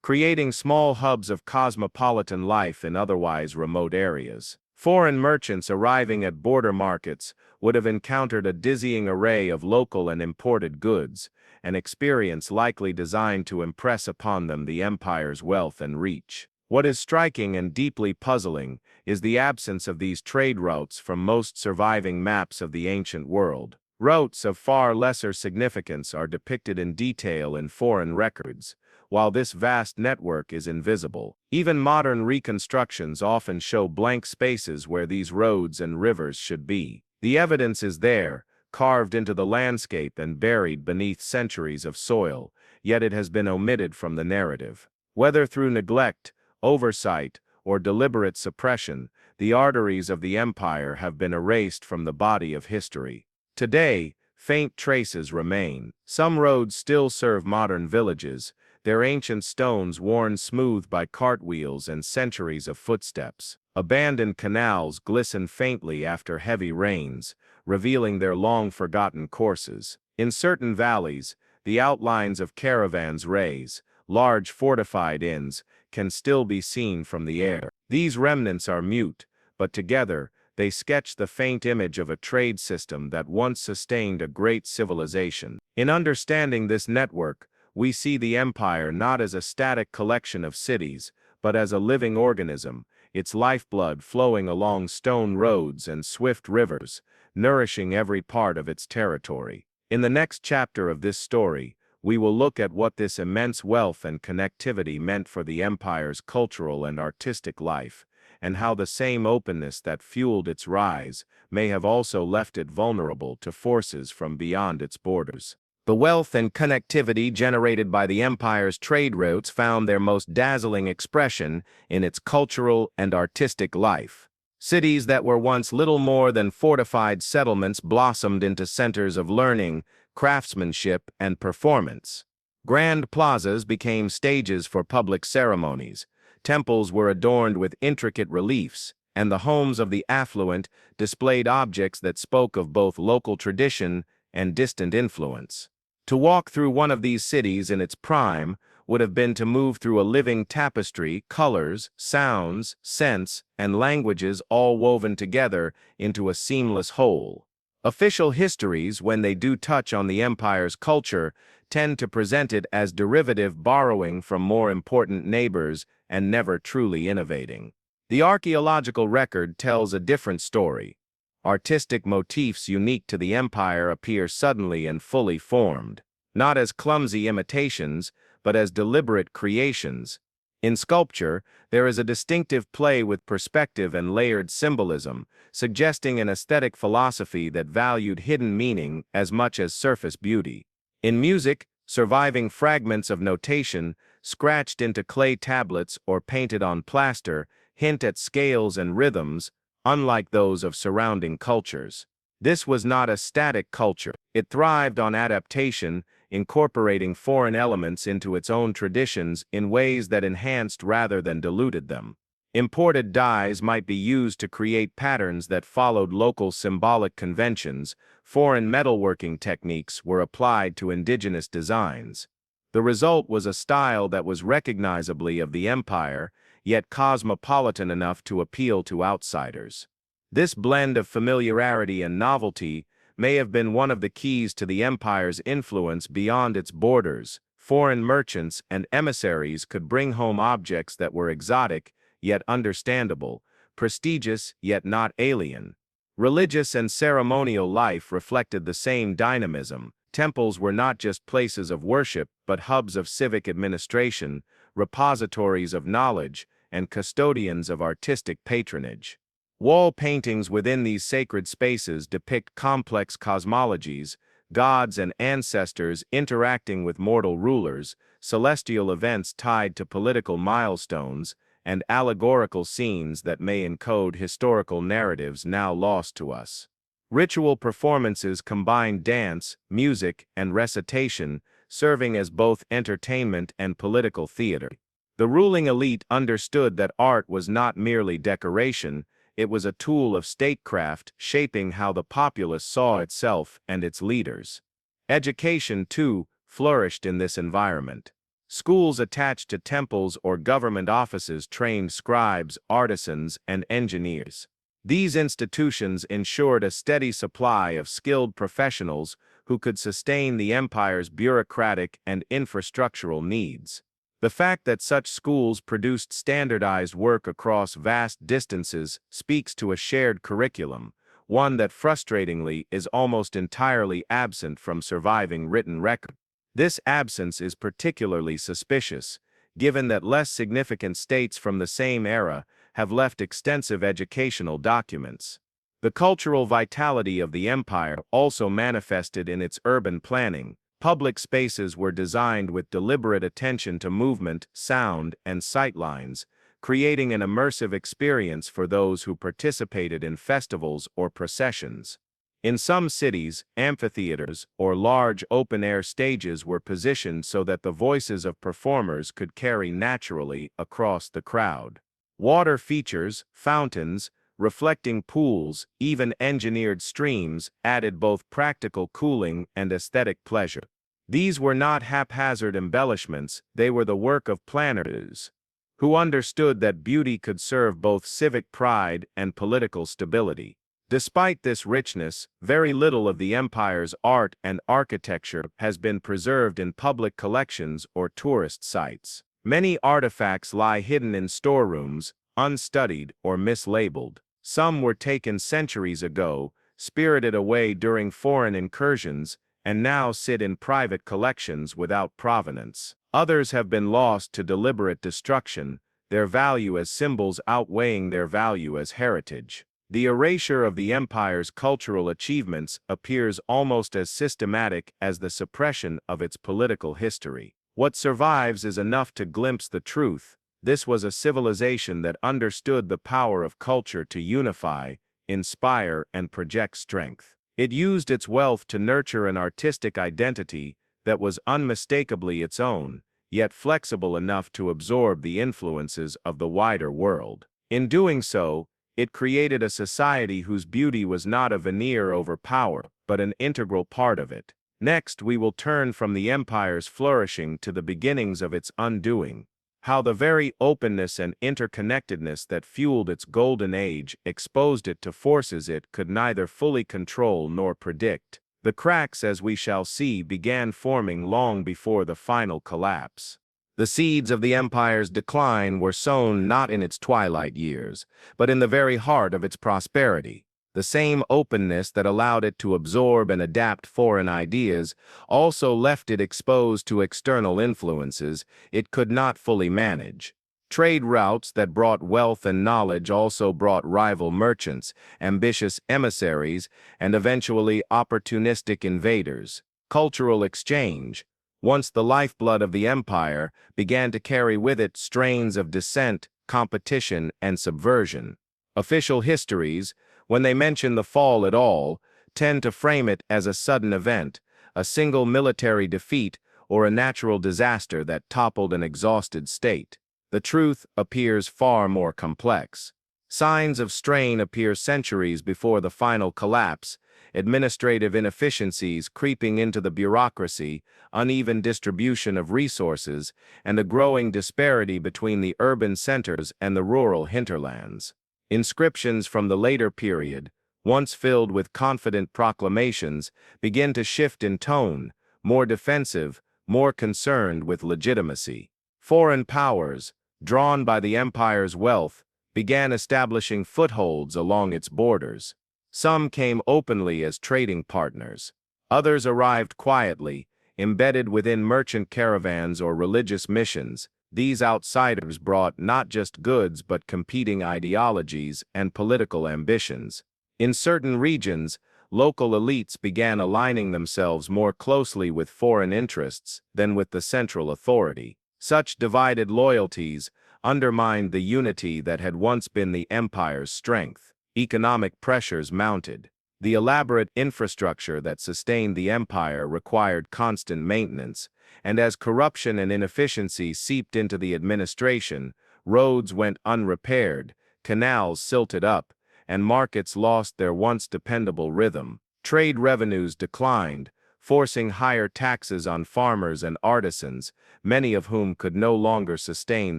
creating small hubs of cosmopolitan life in otherwise remote areas. Foreign merchants arriving at border markets would have encountered a dizzying array of local and imported goods, an experience likely designed to impress upon them the empire's wealth and reach. What is striking and deeply puzzling is the absence of these trade routes from most surviving maps of the ancient world. Routes of far lesser significance are depicted in detail in foreign records, while this vast network is invisible. Even modern reconstructions often show blank spaces where these roads and rivers should be. The evidence is there, carved into the landscape and buried beneath centuries of soil, yet it has been omitted from the narrative. Whether through neglect, oversight, or deliberate suppression, the arteries of the empire have been erased from the body of history. Today, faint traces remain. Some roads still serve modern villages, their ancient stones worn smooth by cartwheels and centuries of footsteps. Abandoned canals glisten faintly after heavy rains, revealing their long-forgotten courses. In certain valleys, the outlines of caravans raise, large fortified inns can still be seen from the air. These remnants are mute, but together, they sketch the faint image of a trade system that once sustained a great civilization. In understanding this network, we see the empire not as a static collection of cities, but as a living organism, its lifeblood flowing along stone roads and swift rivers, nourishing every part of its territory. In the next chapter of this story, we will look at what this immense wealth and connectivity meant for the empire's cultural and artistic life, and how the same openness that fueled its rise may have also left it vulnerable to forces from beyond its borders. The wealth and connectivity generated by the empire's trade routes found their most dazzling expression in its cultural and artistic life. Cities that were once little more than fortified settlements blossomed into centers of learning, craftsmanship, and performance. Grand plazas became stages for public ceremonies, temples were adorned with intricate reliefs, and the homes of the affluent displayed objects that spoke of both local tradition and distant influence. To walk through one of these cities in its prime would have been to move through a living tapestry, colors, sounds, scents, and languages all woven together into a seamless whole. Official histories, when they do touch on the empire's culture, tend to present it as derivative borrowing from more important neighbors and never truly innovating. The archaeological record tells a different story. Artistic motifs unique to the empire appear suddenly and fully formed, not as clumsy imitations, but as deliberate creations. In sculpture, there is a distinctive play with perspective and layered symbolism, suggesting an aesthetic philosophy that valued hidden meaning as much as surface beauty. In music, surviving fragments of notation, scratched into clay tablets or painted on plaster, hint at scales and rhythms, unlike those of surrounding cultures. This was not a static culture. It thrived on adaptation, incorporating foreign elements into its own traditions in ways that enhanced rather than diluted them. Imported dyes might be used to create patterns that followed local symbolic conventions. Foreign metalworking techniques were applied to indigenous designs. The result was a style that was recognizably of the empire, yet cosmopolitan enough to appeal to outsiders. This blend of familiarity and novelty may have been one of the keys to the empire's influence beyond its borders, foreign merchants and emissaries could bring home objects that were exotic, yet understandable, prestigious, yet not alien. Religious and ceremonial life reflected the same dynamism. Temples were not just places of worship, but hubs of civic administration, repositories of knowledge, and custodians of artistic patronage. Wall paintings within these sacred spaces depict complex cosmologies, gods and ancestors interacting with mortal rulers, celestial events tied to political milestones, and allegorical scenes that may encode historical narratives now lost to us. Ritual performances combined dance, music, and recitation, serving as both entertainment and political theater. The ruling elite understood that art was not merely decoration, it was a tool of statecraft, shaping how the populace saw itself and its leaders. Education, too, flourished in this environment. Schools attached to temples or government offices trained scribes, artisans, and engineers. These institutions ensured a steady supply of skilled professionals who could sustain the empire's bureaucratic and infrastructural needs. The fact that such schools produced standardized work across vast distances speaks to a shared curriculum, one that frustratingly is almost entirely absent from surviving written record. This absence is particularly suspicious, given that less significant states from the same era have left extensive educational documents. The cultural vitality of the empire also manifested in its urban planning. Public spaces were designed with deliberate attention to movement, sound, and sightlines, creating an immersive experience for those who participated in festivals or processions. In some cities, amphitheaters or large open-air stages were positioned so that the voices of performers could carry naturally across the crowd. Water features, fountains, reflecting pools, even engineered streams added both practical cooling and aesthetic pleasure. These were not haphazard embellishments, they were the work of planners, who understood that beauty could serve both civic pride and political stability. Despite this richness, very little of the empire's art and architecture has been preserved in public collections or tourist sites. Many artifacts lie hidden in storerooms, unstudied or mislabeled. Some were taken centuries ago, spirited away during foreign incursions, and now sit in private collections without provenance. Others have been lost to deliberate destruction, their value as symbols outweighing their value as heritage. The erasure of the empire's cultural achievements appears almost as systematic as the suppression of its political history. What survives is enough to glimpse the truth. This was a civilization that understood the power of culture to unify, inspire, and project strength. It used its wealth to nurture an artistic identity that was unmistakably its own, yet flexible enough to absorb the influences of the wider world. In doing so, it created a society whose beauty was not a veneer over power, but an integral part of it. Next, we will turn from the empire's flourishing to the beginnings of its undoing. How the very openness and interconnectedness that fueled its golden age exposed it to forces it could neither fully control nor predict. The cracks, as we shall see, began forming long before the final collapse. The seeds of the empire's decline were sown not in its twilight years, but in the very heart of its prosperity. The same openness that allowed it to absorb and adapt foreign ideas also left it exposed to external influences it could not fully manage. Trade routes that brought wealth and knowledge also brought rival merchants, ambitious emissaries, and eventually opportunistic invaders. Cultural exchange, once the lifeblood of the empire, began to carry with it strains of dissent, competition, and subversion. Official histories, when they mention the fall at all, tend to frame it as a sudden event, a single military defeat, or a natural disaster that toppled an exhausted state. The truth appears far more complex. Signs of strain appear centuries before the final collapse, administrative inefficiencies creeping into the bureaucracy, uneven distribution of resources, and a growing disparity between the urban centers and the rural hinterlands. Inscriptions from the later period, once filled with confident proclamations, begin to shift in tone, more defensive, more concerned with legitimacy. Foreign powers, drawn by the empire's wealth, began establishing footholds along its borders. Some came openly as trading partners. Others arrived quietly, embedded within merchant caravans or religious missions. These outsiders brought not just goods but competing ideologies and political ambitions. In certain regions, local elites began aligning themselves more closely with foreign interests than with the central authority. Such divided loyalties undermined the unity that had once been the empire's strength. Economic pressures mounted. The elaborate infrastructure that sustained the empire required constant maintenance, and as corruption and inefficiency seeped into the administration, roads went unrepaired, canals silted up, and markets lost their once dependable rhythm. Trade revenues declined, forcing higher taxes on farmers and artisans, many of whom could no longer sustain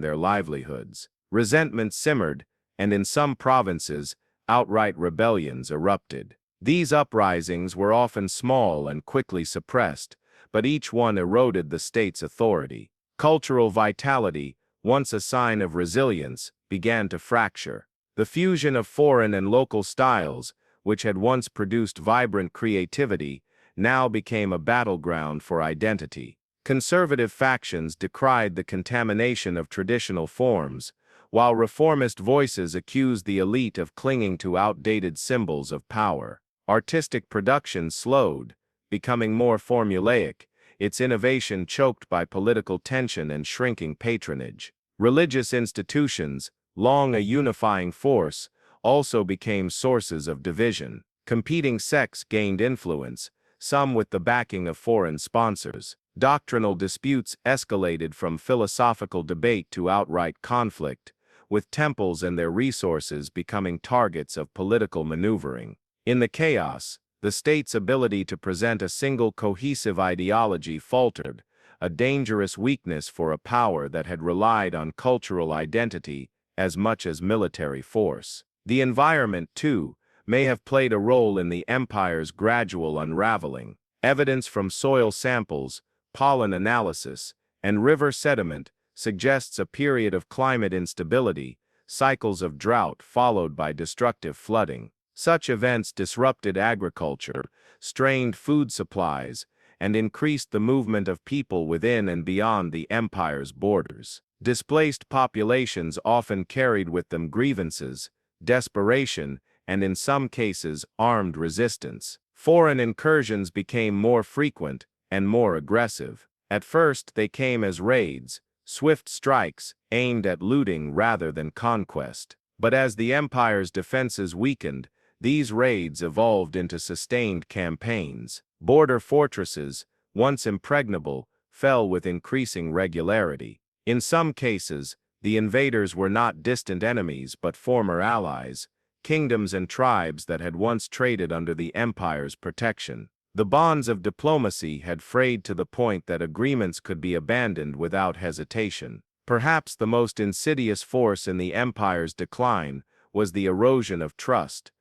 their livelihoods. Resentment simmered, and in some provinces, outright rebellions erupted. These uprisings were often small and quickly suppressed, but each one eroded the state's authority. Cultural vitality, once a sign of resilience, began to fracture. The fusion of foreign and local styles, which had once produced vibrant creativity, now became a battleground for identity. Conservative factions decried the contamination of traditional forms, while reformist voices accused the elite of clinging to outdated symbols of power. Artistic production slowed, becoming more formulaic, its innovation choked by political tension and shrinking patronage. Religious institutions, long a unifying force, also became sources of division. Competing sects gained influence, some with the backing of foreign sponsors. Doctrinal disputes escalated from philosophical debate to outright conflict, with temples and their resources becoming targets of political maneuvering. In the chaos, the state's ability to present a single cohesive ideology faltered, a dangerous weakness for a power that had relied on cultural identity as much as military force. The environment, too, may have played a role in the empire's gradual unraveling. Evidence from soil samples, pollen analysis, and river sediment suggests a period of climate instability, cycles of drought followed by destructive flooding. Such events disrupted agriculture, strained food supplies, and increased the movement of people within and beyond the empire's borders. Displaced populations often carried with them grievances, desperation, and in some cases armed resistance. Foreign incursions became more frequent and more aggressive. At first they came as raids, swift strikes aimed at looting rather than conquest. But as the empire's defenses weakened, these raids evolved into sustained campaigns. Border fortresses, once impregnable, fell with increasing regularity. In some cases, the invaders were not distant enemies but former allies, kingdoms and tribes that had once traded under the empire's protection. The bonds of diplomacy had frayed to the point that agreements could be abandoned without hesitation. Perhaps the most insidious force in the empire's decline was the erosion of trust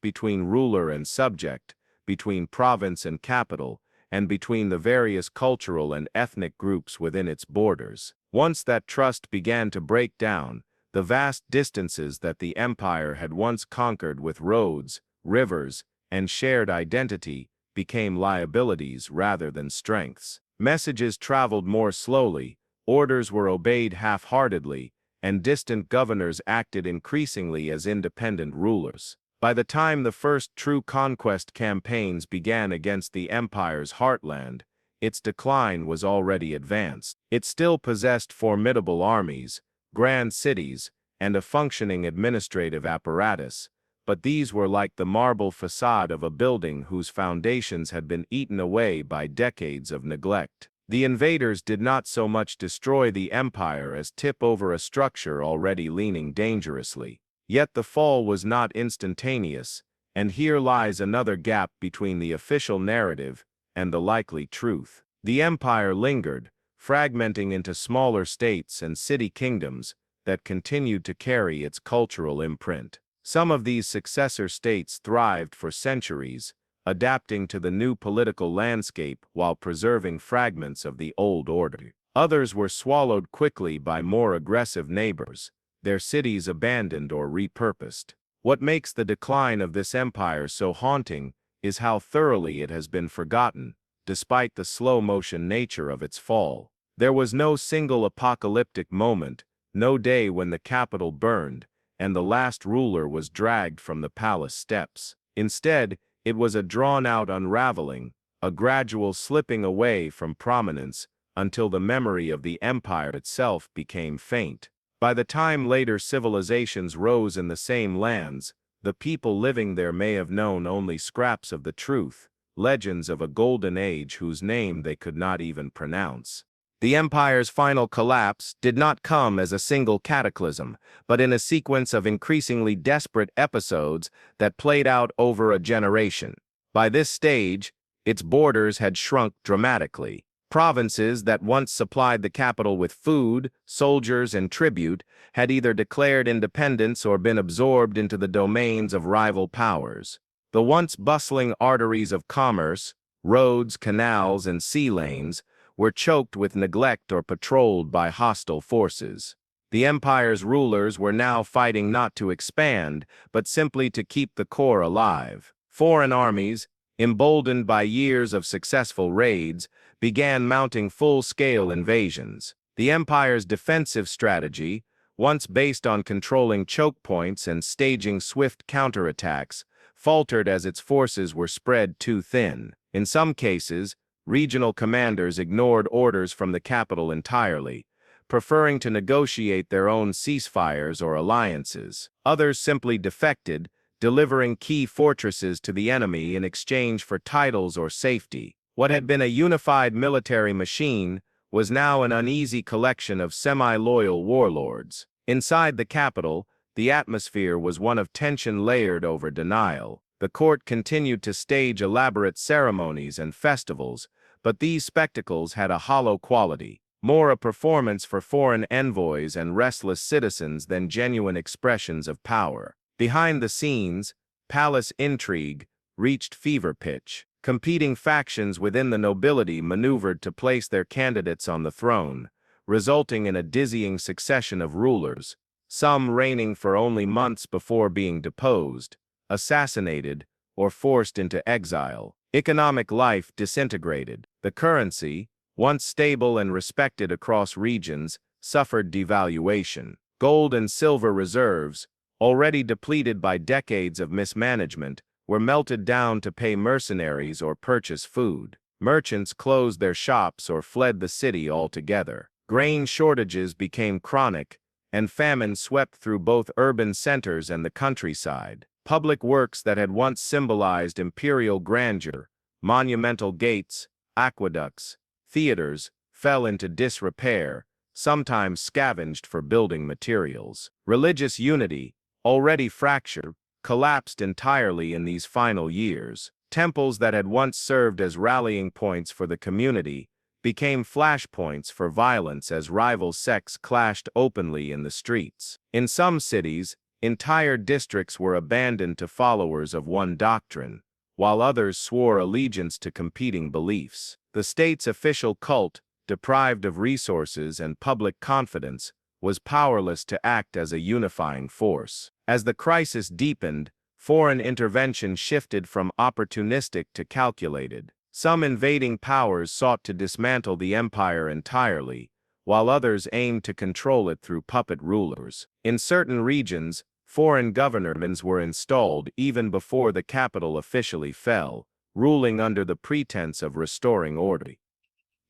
between ruler and subject, between province and capital, and between the various cultural and ethnic groups within its borders. Once that trust began to break down, the vast distances that the empire had once conquered with roads, rivers, and shared identity became liabilities rather than strengths. Messages traveled more slowly, orders were obeyed half-heartedly, and distant governors acted increasingly as independent rulers. By the time the first true conquest campaigns began against the empire's heartland, its decline was already advanced. It still possessed formidable armies, grand cities, and a functioning administrative apparatus, but these were like the marble facade of a building whose foundations had been eaten away by decades of neglect. The invaders did not so much destroy the empire as tip over a structure already leaning dangerously. Yet the fall was not instantaneous, and here lies another gap between the official narrative and the likely truth. The empire lingered, fragmenting into smaller states and city kingdoms that continued to carry its cultural imprint. Some of these successor states thrived for centuries, adapting to the new political landscape while preserving fragments of the old order. Others were swallowed quickly by more aggressive neighbors, their cities abandoned or repurposed. What makes the decline of this empire so haunting is how thoroughly it has been forgotten, despite the slow-motion nature of its fall. There was no single apocalyptic moment, no day when the capital burned, and the last ruler was dragged from the palace steps. Instead, it was a drawn-out unraveling, a gradual slipping away from prominence until the memory of the empire itself became faint. By the time later civilizations rose in the same lands, the people living there may have known only scraps of the truth, legends of a golden age whose name they could not even pronounce. The empire's final collapse did not come as a single cataclysm, but in a sequence of increasingly desperate episodes that played out over a generation. By this stage, its borders had shrunk dramatically. Provinces that once supplied the capital with food, soldiers, and tribute had either declared independence or been absorbed into the domains of rival powers. The once bustling arteries of commerce, roads, canals, and sea lanes, were choked with neglect or patrolled by hostile forces. The empire's rulers were now fighting not to expand, but simply to keep the core alive. Foreign armies, emboldened by years of successful raids, began mounting full-scale invasions. The empire's defensive strategy, once based on controlling choke points and staging swift counterattacks, faltered as its forces were spread too thin. In some cases, regional commanders ignored orders from the capital entirely, preferring to negotiate their own ceasefires or alliances. Others simply defected, delivering key fortresses to the enemy in exchange for titles or safety. What had been a unified military machine was now an uneasy collection of semi-loyal warlords. Inside the capital, the atmosphere was one of tension layered over denial. The court continued to stage elaborate ceremonies and festivals, but these spectacles had a hollow quality, more a performance for foreign envoys and restless citizens than genuine expressions of power. Behind the scenes, palace intrigue reached fever pitch. Competing factions within the nobility maneuvered to place their candidates on the throne, resulting in a dizzying succession of rulers, some reigning for only months before being deposed, assassinated, or forced into exile. Economic life disintegrated. The currency, once stable and respected across regions, suffered devaluation. Gold and silver reserves, already depleted by decades of mismanagement, were melted down to pay mercenaries or purchase food. Merchants closed their shops or fled the city altogether. Grain shortages became chronic, and famine swept through both urban centers and the countryside. Public works that had once symbolized imperial grandeur, monumental gates, aqueducts, theaters, fell into disrepair, sometimes scavenged for building materials. Religious unity, already fractured, collapsed entirely in these final years. Temples that had once served as rallying points for the community became flashpoints for violence as rival sects clashed openly in the streets. In some cities, entire districts were abandoned to followers of one doctrine, while others swore allegiance to competing beliefs. The state's official cult, deprived of resources and public confidence, was powerless to act as a unifying force. As the crisis deepened, foreign intervention shifted from opportunistic to calculated. Some invading powers sought to dismantle the empire entirely, while others aimed to control it through puppet rulers. In certain regions, foreign governments were installed even before the capital officially fell, ruling under the pretense of restoring order.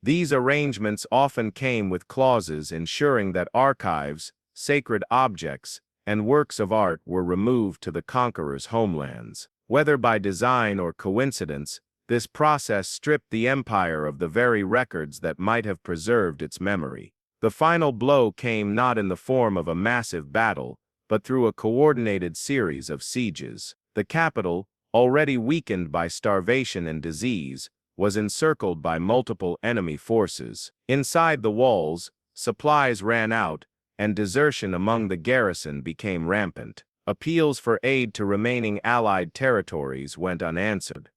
These arrangements often came with clauses ensuring that archives, sacred objects, and works of art were removed to the conqueror's homelands. Whether by design or coincidence, this process stripped the empire of the very records that might have preserved its memory. The final blow came not in the form of a massive battle, but through a coordinated series of sieges. The capital, already weakened by starvation and disease, was encircled by multiple enemy forces. Inside the walls, supplies ran out, and desertion among the garrison became rampant. Appeals for aid to remaining Allied territories went unanswered.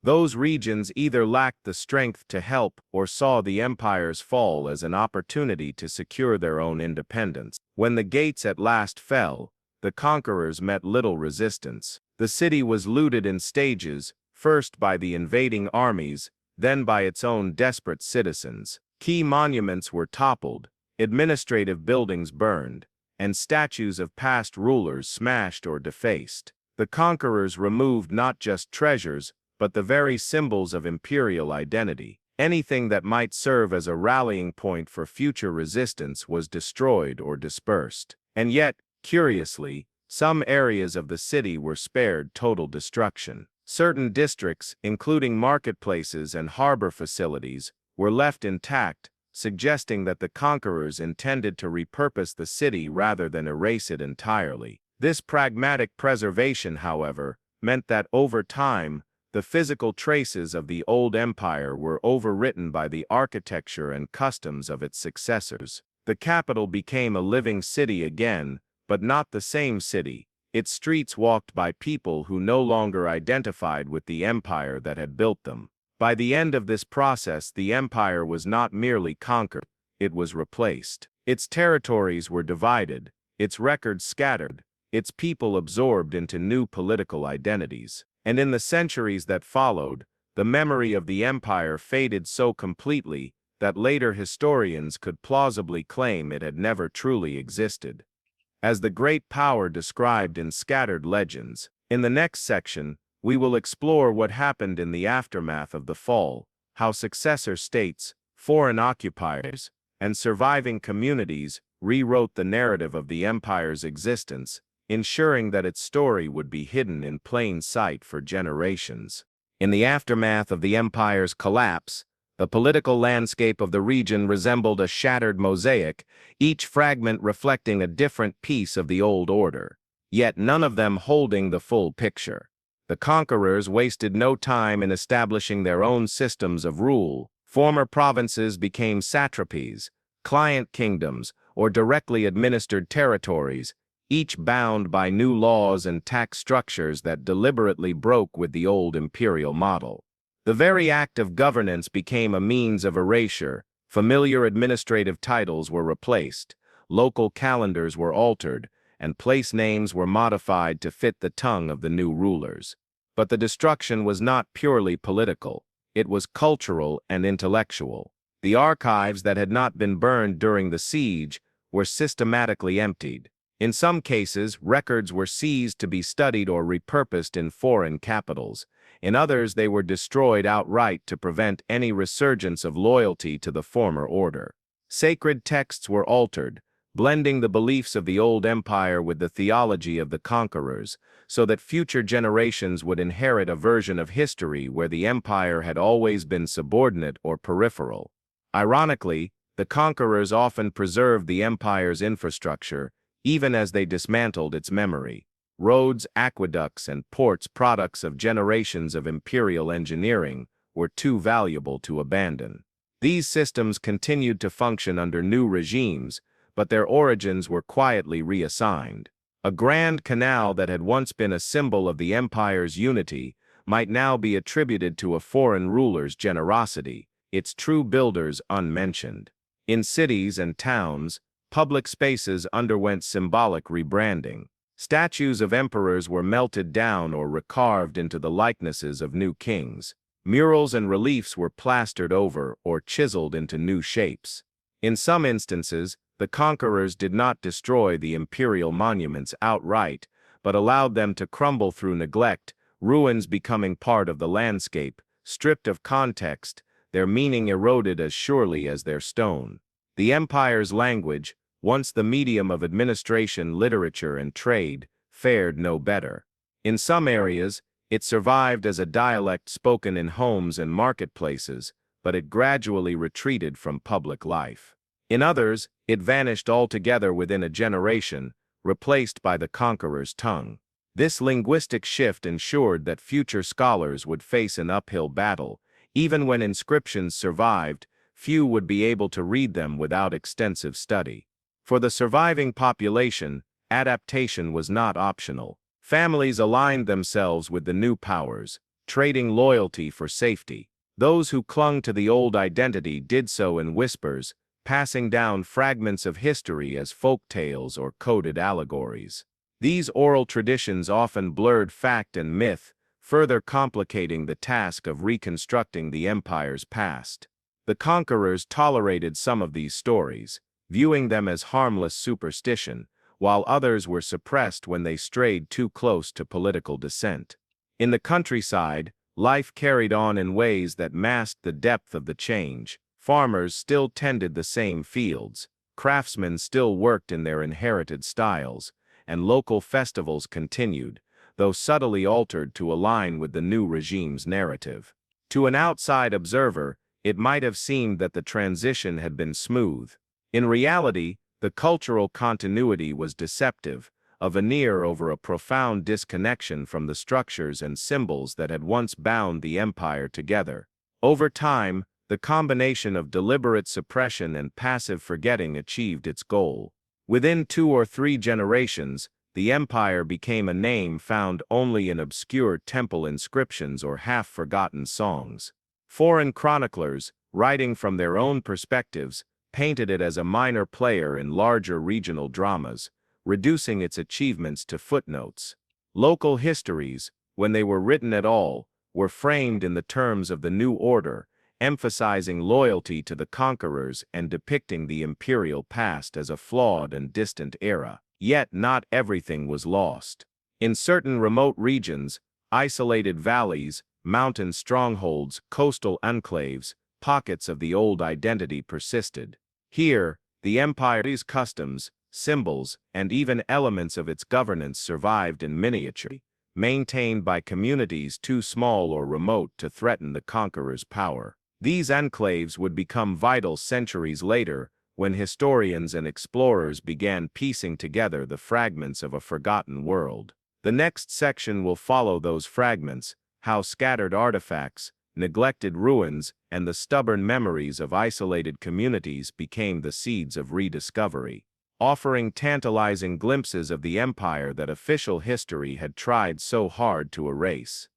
Those regions either lacked the strength to help or saw the empire's fall as an opportunity to secure their own independence. When the gates at last fell, the conquerors met little resistance. The city was looted in stages, first by the invading armies, then by its own desperate citizens. Key monuments were toppled, administrative buildings burned, and statues of past rulers smashed or defaced. The conquerors removed not just treasures, but the very symbols of imperial identity. Anything that might serve as a rallying point for future resistance was destroyed or dispersed. And yet, curiously, some areas of the city were spared total destruction. Certain districts, including marketplaces and harbor facilities, were left intact, suggesting that the conquerors intended to repurpose the city rather than erase it entirely. This pragmatic preservation, however, meant that over time, the physical traces of the old empire were overwritten by the architecture and customs of its successors. The capital became a living city again, but not the same city. Its streets walked by people who no longer identified with the empire that had built them. By the end of this process, the empire was not merely conquered, it was replaced. Its territories were divided, its records scattered, its people absorbed into new political identities. And in the centuries that followed, the memory of the empire faded so completely that later historians could plausibly claim it had never truly existed. As the great power described in scattered legends, in the next section, we will explore what happened in the aftermath of the fall, how successor states, foreign occupiers, and surviving communities rewrote the narrative of the empire's existence, ensuring that its story would be hidden in plain sight for generations. In the aftermath of the empire's collapse, the political landscape of the region resembled a shattered mosaic, each fragment reflecting a different piece of the old order, yet none of them holding the full picture. The conquerors wasted no time in establishing their own systems of rule. Former provinces became satrapies, client kingdoms, or directly administered territories, each bound by new laws and tax structures that deliberately broke with the old imperial model. The very act of governance became a means of erasure. Familiar administrative titles were replaced, local calendars were altered, and place names were modified to fit the tongue of the new rulers. But the destruction was not purely political, it was cultural and intellectual. The archives that had not been burned during the siege were systematically emptied. In some cases, records were seized to be studied or repurposed in foreign capitals. In others, they were destroyed outright to prevent any resurgence of loyalty to the former order. Sacred texts were altered, blending the beliefs of the old empire with the theology of the conquerors, so that future generations would inherit a version of history where the empire had always been subordinate or peripheral. Ironically, the conquerors often preserved the empire's infrastructure, even as they dismantled its memory. Roads, aqueducts, and ports, products of generations of imperial engineering, were too valuable to abandon. These systems continued to function under new regimes, but their origins were quietly reassigned. A grand canal that had once been a symbol of the empire's unity might now be attributed to a foreign ruler's generosity, its true builders unmentioned. In cities and towns, public spaces underwent symbolic rebranding. Statues of emperors were melted down or recarved into the likenesses of new kings. Murals and reliefs were plastered over or chiseled into new shapes. In some instances, the conquerors did not destroy the imperial monuments outright, but allowed them to crumble through neglect, ruins becoming part of the landscape. Stripped of context, their meaning eroded as surely as their stone. The empire's language, once the medium of administration, literature, and trade, fared no better. In some areas, it survived as a dialect spoken in homes and marketplaces, but it gradually retreated from public life. In others, it vanished altogether within a generation, replaced by the conqueror's tongue. This linguistic shift ensured that future scholars would face an uphill battle. Even when inscriptions survived, few would be able to read them without extensive study. For the surviving population, adaptation was not optional. Families aligned themselves with the new powers, trading loyalty for safety. Those who clung to the old identity did so in whispers, passing down fragments of history as folk tales or coded allegories. These oral traditions often blurred fact and myth, further complicating the task of reconstructing the empire's past. The conquerors tolerated some of these stories, viewing them as harmless superstition, while others were suppressed when they strayed too close to political dissent. In the countryside, life carried on in ways that masked the depth of the change. Farmers still tended the same fields, craftsmen still worked in their inherited styles, and local festivals continued, though subtly altered to align with the new regime's narrative. To an outside observer, it might have seemed that the transition had been smooth. In reality, the cultural continuity was deceptive, a veneer over a profound disconnection from the structures and symbols that had once bound the empire together. Over time, the combination of deliberate suppression and passive forgetting achieved its goal. Within 2 or 3 generations, the empire became a name found only in obscure temple inscriptions or half-forgotten songs. Foreign chroniclers, writing from their own perspectives, painted it as a minor player in larger regional dramas, reducing its achievements to footnotes. Local histories, when they were written at all, were framed in the terms of the new order, emphasizing loyalty to the conquerors and depicting the imperial past as a flawed and distant era. Yet not everything was lost. In certain remote regions, isolated valleys, mountain strongholds, coastal enclaves, pockets of the old identity persisted. Here, the empire's customs, symbols, and even elements of its governance survived in miniature, maintained by communities too small or remote to threaten the conqueror's power. These enclaves would become vital centuries later, when historians and explorers began piecing together the fragments of a forgotten world. The next section will follow those fragments, how scattered artifacts, neglected ruins, and the stubborn memories of isolated communities became the seeds of rediscovery, offering tantalizing glimpses of the empire that official history had tried so hard to erase.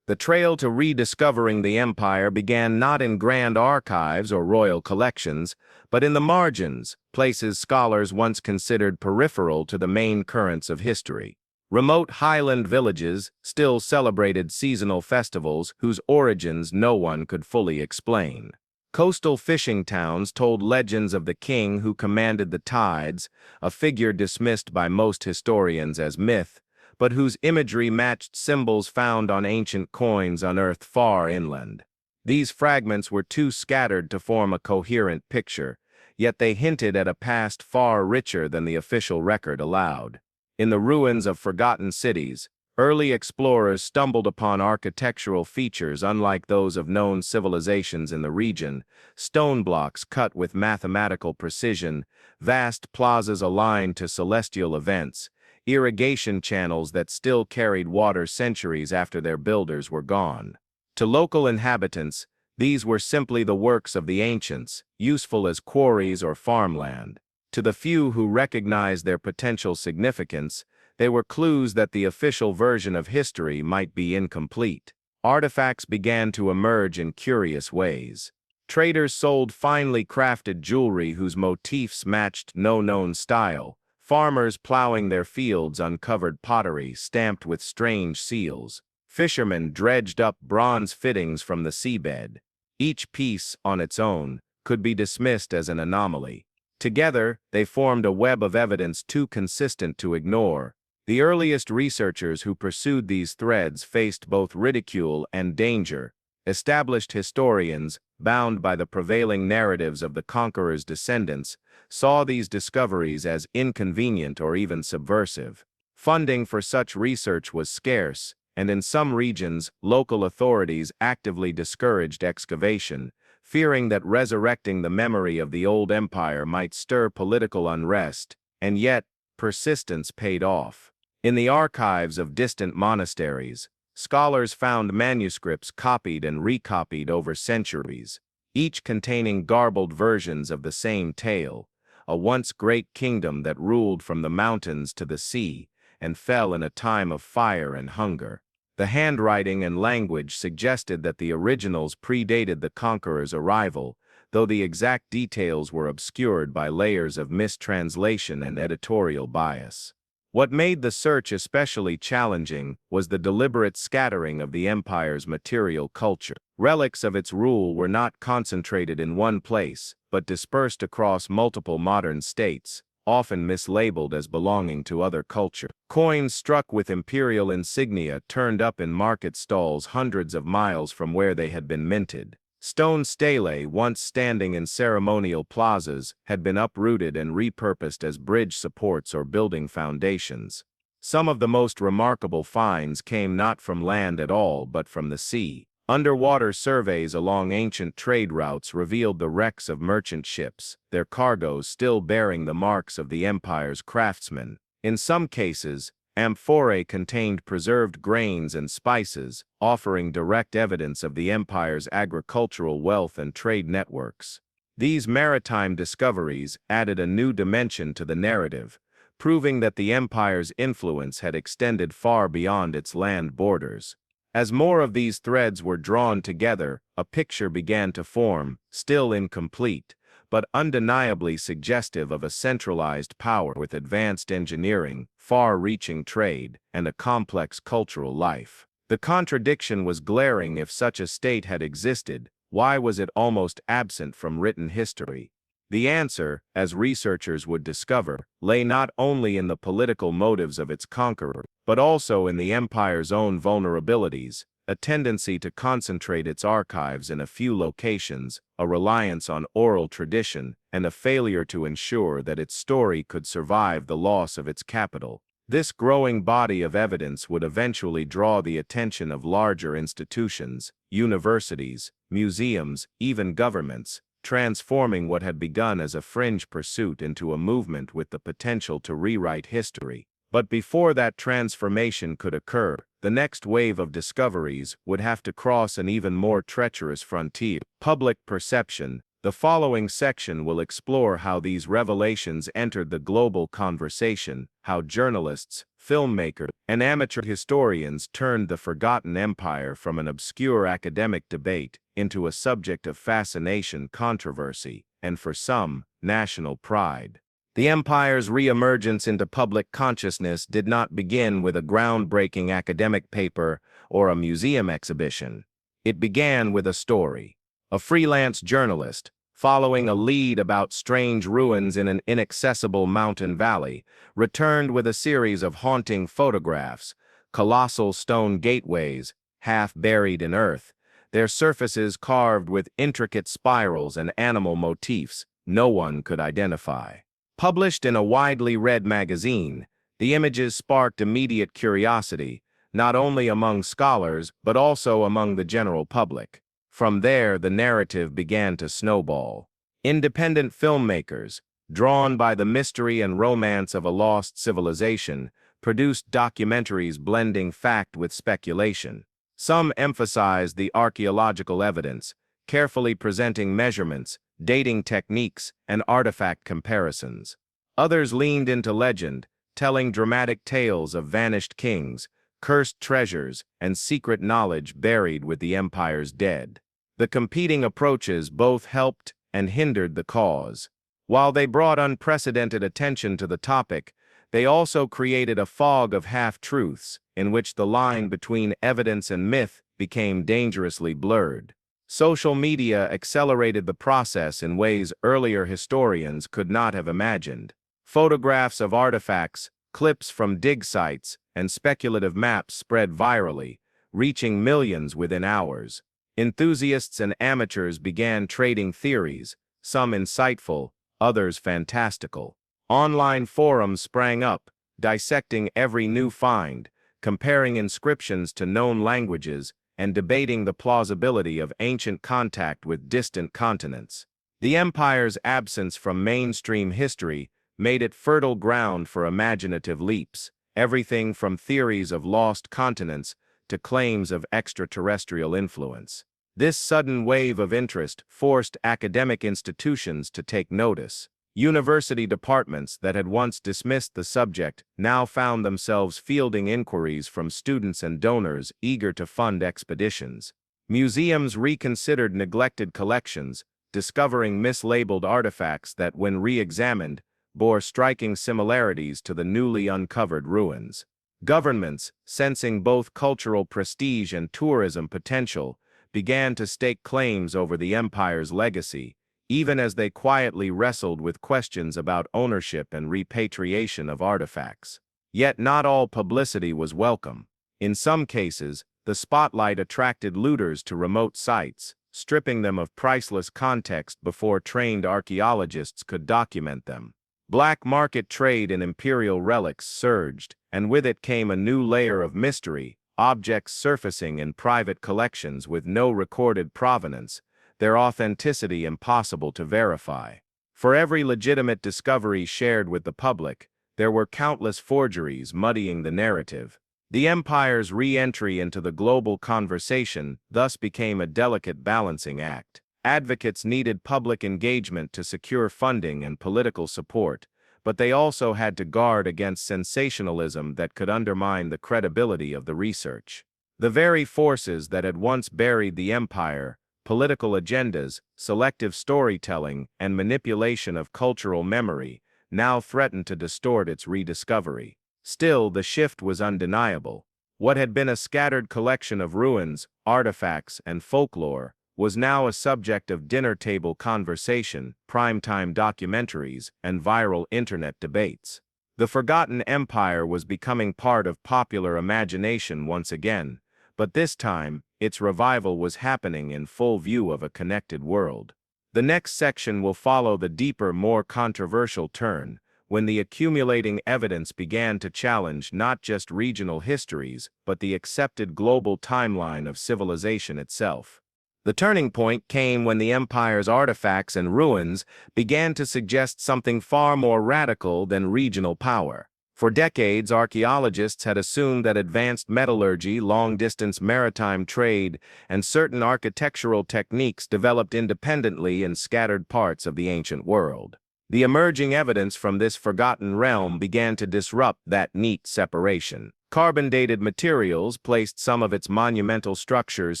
The trail to rediscovering the empire began not in grand archives or royal collections, but in the margins, places scholars once considered peripheral to the main currents of history. Remote highland villages still celebrated seasonal festivals whose origins no one could fully explain. Coastal fishing towns told legends of the king who commanded the tides, a figure dismissed by most historians as myth, but whose imagery matched symbols found on ancient coins unearthed far inland. These fragments were too scattered to form a coherent picture, yet they hinted at a past far richer than the official record allowed. In the ruins of forgotten cities, early explorers stumbled upon architectural features unlike those of known civilizations in the region: stone blocks cut with mathematical precision, vast plazas aligned to celestial events, irrigation channels that still carried water centuries after their builders were gone. To local inhabitants, these were simply the works of the ancients, useful as quarries or farmland. To the few who recognized their potential significance, they were clues that the official version of history might be incomplete. Artifacts began to emerge in curious ways. Traders sold finely crafted jewelry whose motifs matched no known style. Farmers plowing their fields uncovered pottery stamped with strange seals. Fishermen dredged up bronze fittings from the seabed. Each piece, on its own, could be dismissed as an anomaly. Together, they formed a web of evidence too consistent to ignore. The earliest researchers who pursued these threads faced both ridicule and danger. Established historians, bound by the prevailing narratives of the conqueror's descendants, saw these discoveries as inconvenient or even subversive. Funding for such research was scarce, and in some regions, local authorities actively discouraged excavation, fearing that resurrecting the memory of the old empire might stir political unrest, and yet, persistence paid off. In the archives of distant monasteries, scholars found manuscripts copied and recopied over centuries, each containing garbled versions of the same tale: a once great kingdom that ruled from the mountains to the sea, and fell in a time of fire and hunger. The handwriting and language suggested that the originals predated the conqueror's arrival, though the exact details were obscured by layers of mistranslation and editorial bias. What made the search especially challenging was the deliberate scattering of the empire's material culture. Relics of its rule were not concentrated in one place, but dispersed across multiple modern states, often mislabeled as belonging to other culture. Coins struck with imperial insignia turned up in market stalls hundreds of miles from where they had been minted. Stone stelae, once standing in ceremonial plazas, had been uprooted and repurposed as bridge supports or building foundations. Some of the most remarkable finds came not from land at all but from the sea. Underwater surveys along ancient trade routes revealed the wrecks of merchant ships, their cargoes still bearing the marks of the empire's craftsmen. In some cases, amphorae contained preserved grains and spices, offering direct evidence of the empire's agricultural wealth and trade networks. These maritime discoveries added a new dimension to the narrative, proving that the empire's influence had extended far beyond its land borders. As more of these threads were drawn together, a picture began to form, still incomplete, but undeniably suggestive of a centralized power with advanced engineering, far-reaching trade, and a complex cultural life. The contradiction was glaring. If such a state had existed, why was it almost absent from written history? The answer, as researchers would discover, lay not only in the political motives of its conqueror, but also in the empire's own vulnerabilities, a tendency to concentrate its archives in a few locations, a reliance on oral tradition, and a failure to ensure that its story could survive the loss of its capital. This growing body of evidence would eventually draw the attention of larger institutions, universities, museums, even governments, transforming what had begun as a fringe pursuit into a movement with the potential to rewrite history. But before that transformation could occur, the next wave of discoveries would have to cross an even more treacherous frontier: public perception. The following section will explore how these revelations entered the global conversation, how journalists, filmmakers, and amateur historians turned the forgotten empire from an obscure academic debate into a subject of fascination, controversy, and for some, national pride. The empire's re-emergence into public consciousness did not begin with a groundbreaking academic paper or a museum exhibition. It began with a story. A freelance journalist, following a lead about strange ruins in an inaccessible mountain valley, returned with a series of haunting photographs: colossal stone gateways, half buried in earth, their surfaces carved with intricate spirals and animal motifs no one could identify. Published in a widely read magazine, the images sparked immediate curiosity, not only among scholars but also among the general public. From there, the narrative began to snowball. Independent filmmakers, drawn by the mystery and romance of a lost civilization, produced documentaries blending fact with speculation. Some emphasized the archaeological evidence, carefully presenting measurements, dating techniques, and artifact comparisons. Others leaned into legend, telling dramatic tales of vanished kings, cursed treasures, and secret knowledge buried with the empire's dead. The competing approaches both helped and hindered the cause. While they brought unprecedented attention to the topic, they also created a fog of half-truths, in which the line between evidence and myth became dangerously blurred. Social media accelerated the process in ways earlier historians could not have imagined. Photographs of artifacts, clips from dig sites, and speculative maps spread virally, reaching millions within hours. Enthusiasts and amateurs began trading theories, some insightful, others fantastical. Online forums sprang up, dissecting every new find, comparing inscriptions to known languages, and debating the plausibility of ancient contact with distant continents. The empire's absence from mainstream history made it fertile ground for imaginative leaps, everything from theories of lost continents to claims of extraterrestrial influence. This sudden wave of interest forced academic institutions to take notice. University departments that had once dismissed the subject now found themselves fielding inquiries from students and donors eager to fund expeditions. Museums reconsidered neglected collections, discovering mislabeled artifacts that, when re-examined, bore striking similarities to the newly uncovered ruins. Governments, sensing both cultural prestige and tourism potential, began to stake claims over the empire's legacy, even as they quietly wrestled with questions about ownership and repatriation of artifacts. Yet not all publicity was welcome. In some cases, the spotlight attracted looters to remote sites, stripping them of priceless context before trained archaeologists could document them. Black market trade in imperial relics surged, and with it came a new layer of mystery, objects surfacing in private collections with no recorded provenance, their authenticity impossible to verify. For every legitimate discovery shared with the public, there were countless forgeries muddying the narrative. The empire's re-entry into the global conversation thus became a delicate balancing act. Advocates needed public engagement to secure funding and political support, but they also had to guard against sensationalism that could undermine the credibility of the research. The very forces that had once buried the empire, political agendas, selective storytelling, and manipulation of cultural memory, now threatened to distort its rediscovery. Still, the shift was undeniable. What had been a scattered collection of ruins, artifacts, and folklore was now a subject of dinner-table conversation, primetime documentaries, and viral internet debates. The forgotten empire was becoming part of popular imagination once again, but this time, its revival was happening in full view of a connected world. The next section will follow the deeper, more controversial turn, when the accumulating evidence began to challenge not just regional histories, but the accepted global timeline of civilization itself. The turning point came when the empire's artifacts and ruins began to suggest something far more radical than regional power. For decades, archaeologists had assumed that advanced metallurgy, long-distance maritime trade, and certain architectural techniques developed independently in scattered parts of the ancient world. The emerging evidence from this forgotten realm began to disrupt that neat separation. Carbon-dated materials placed some of its monumental structures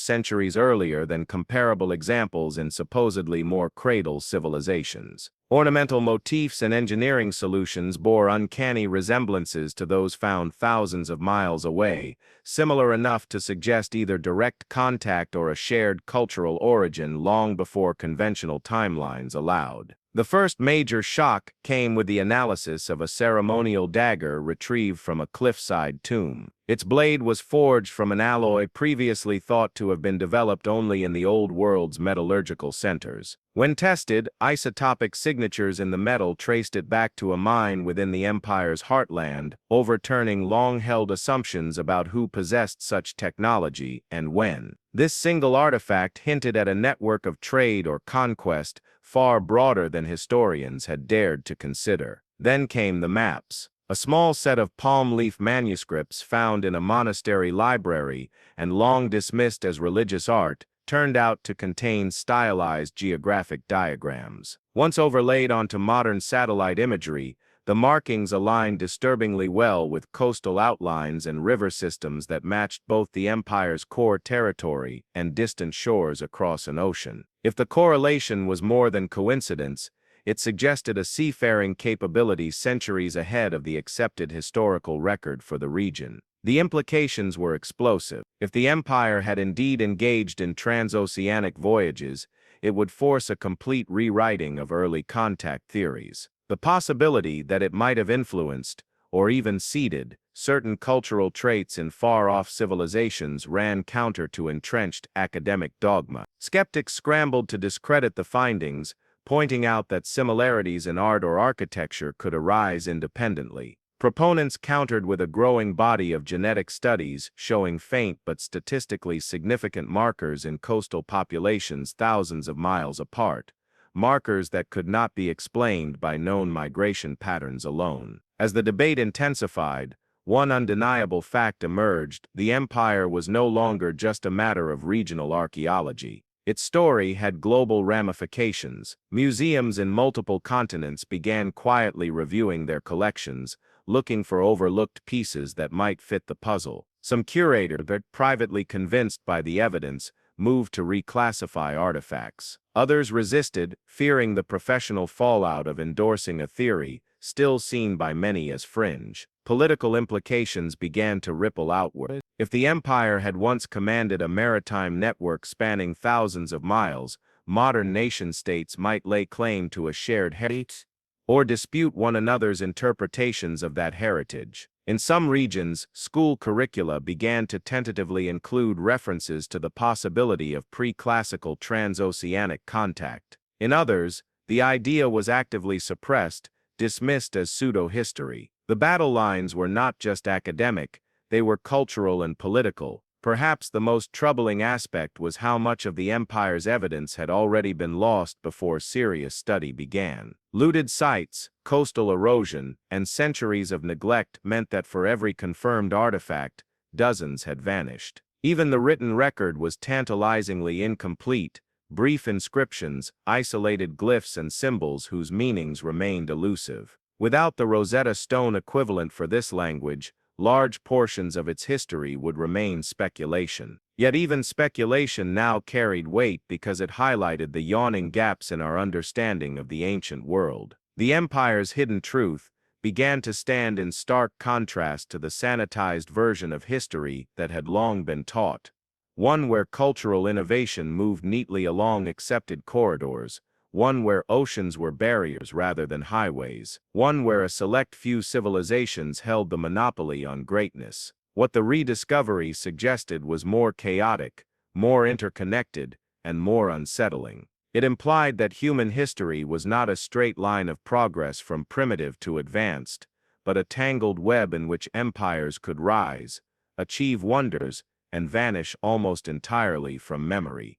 centuries earlier than comparable examples in supposedly more cradle civilizations. Ornamental motifs and engineering solutions bore uncanny resemblances to those found thousands of miles away, similar enough to suggest either direct contact or a shared cultural origin long before conventional timelines allowed. The first major shock came with the analysis of a ceremonial dagger retrieved from a cliffside tomb. Its blade was forged from an alloy previously thought to have been developed only in the Old World's metallurgical centers. When tested, isotopic signatures in the metal traced it back to a mine within the empire's heartland, overturning long-held assumptions about who possessed such technology and when. This single artifact hinted at a network of trade or conquest far broader than historians had dared to consider. Then came the maps. A small set of palm leaf manuscripts found in a monastery library and long dismissed as religious art turned out to contain stylized geographic diagrams. Once overlaid onto modern satellite imagery, the markings aligned disturbingly well with coastal outlines and river systems that matched both the empire's core territory and distant shores across an ocean. If the correlation was more than coincidence, it suggested a seafaring capability centuries ahead of the accepted historical record for the region. The implications were explosive. If the empire had indeed engaged in transoceanic voyages, it would force a complete rewriting of early contact theories. The possibility that it might have influenced, or even seeded, certain cultural traits in far-off civilizations ran counter to entrenched academic dogma. Skeptics scrambled to discredit the findings, pointing out that similarities in art or architecture could arise independently. Proponents countered with a growing body of genetic studies showing faint but statistically significant markers in coastal populations thousands of miles apart, markers that could not be explained by known migration patterns alone. As the debate intensified, one undeniable fact emerged: the empire was no longer just a matter of regional archaeology. Its story had global ramifications. Museums in multiple continents began quietly reviewing their collections, looking for overlooked pieces that might fit the puzzle. Some curators, privately convinced by the evidence, moved to reclassify artifacts. Others resisted, fearing the professional fallout of endorsing a theory still seen by many as fringe. Political implications began to ripple outward. If the empire had once commanded a maritime network spanning thousands of miles, modern nation-states might lay claim to a shared heritage or dispute one another's interpretations of that heritage. In some regions, school curricula began to tentatively include references to the possibility of pre-classical transoceanic contact. In others, the idea was actively suppressed, dismissed as pseudo-history. The battle lines were not just academic, they were cultural and political. Perhaps the most troubling aspect was how much of the empire's evidence had already been lost before serious study began. Looted sites, coastal erosion, and centuries of neglect meant that for every confirmed artifact, dozens had vanished. Even the written record was tantalizingly incomplete, brief inscriptions, isolated glyphs and symbols whose meanings remained elusive. Without the Rosetta Stone equivalent for this language, large portions of its history would remain speculation. Yet even speculation now carried weight because it highlighted the yawning gaps in our understanding of the ancient world. The empire's hidden truth began to stand in stark contrast to the sanitized version of history that had long been taught. One where cultural innovation moved neatly along accepted corridors, one where oceans were barriers rather than highways, one where a select few civilizations held the monopoly on greatness. What the rediscovery suggested was more chaotic, more interconnected, and more unsettling. It implied that human history was not a straight line of progress from primitive to advanced, but a tangled web in which empires could rise, achieve wonders, and vanish almost entirely from memory,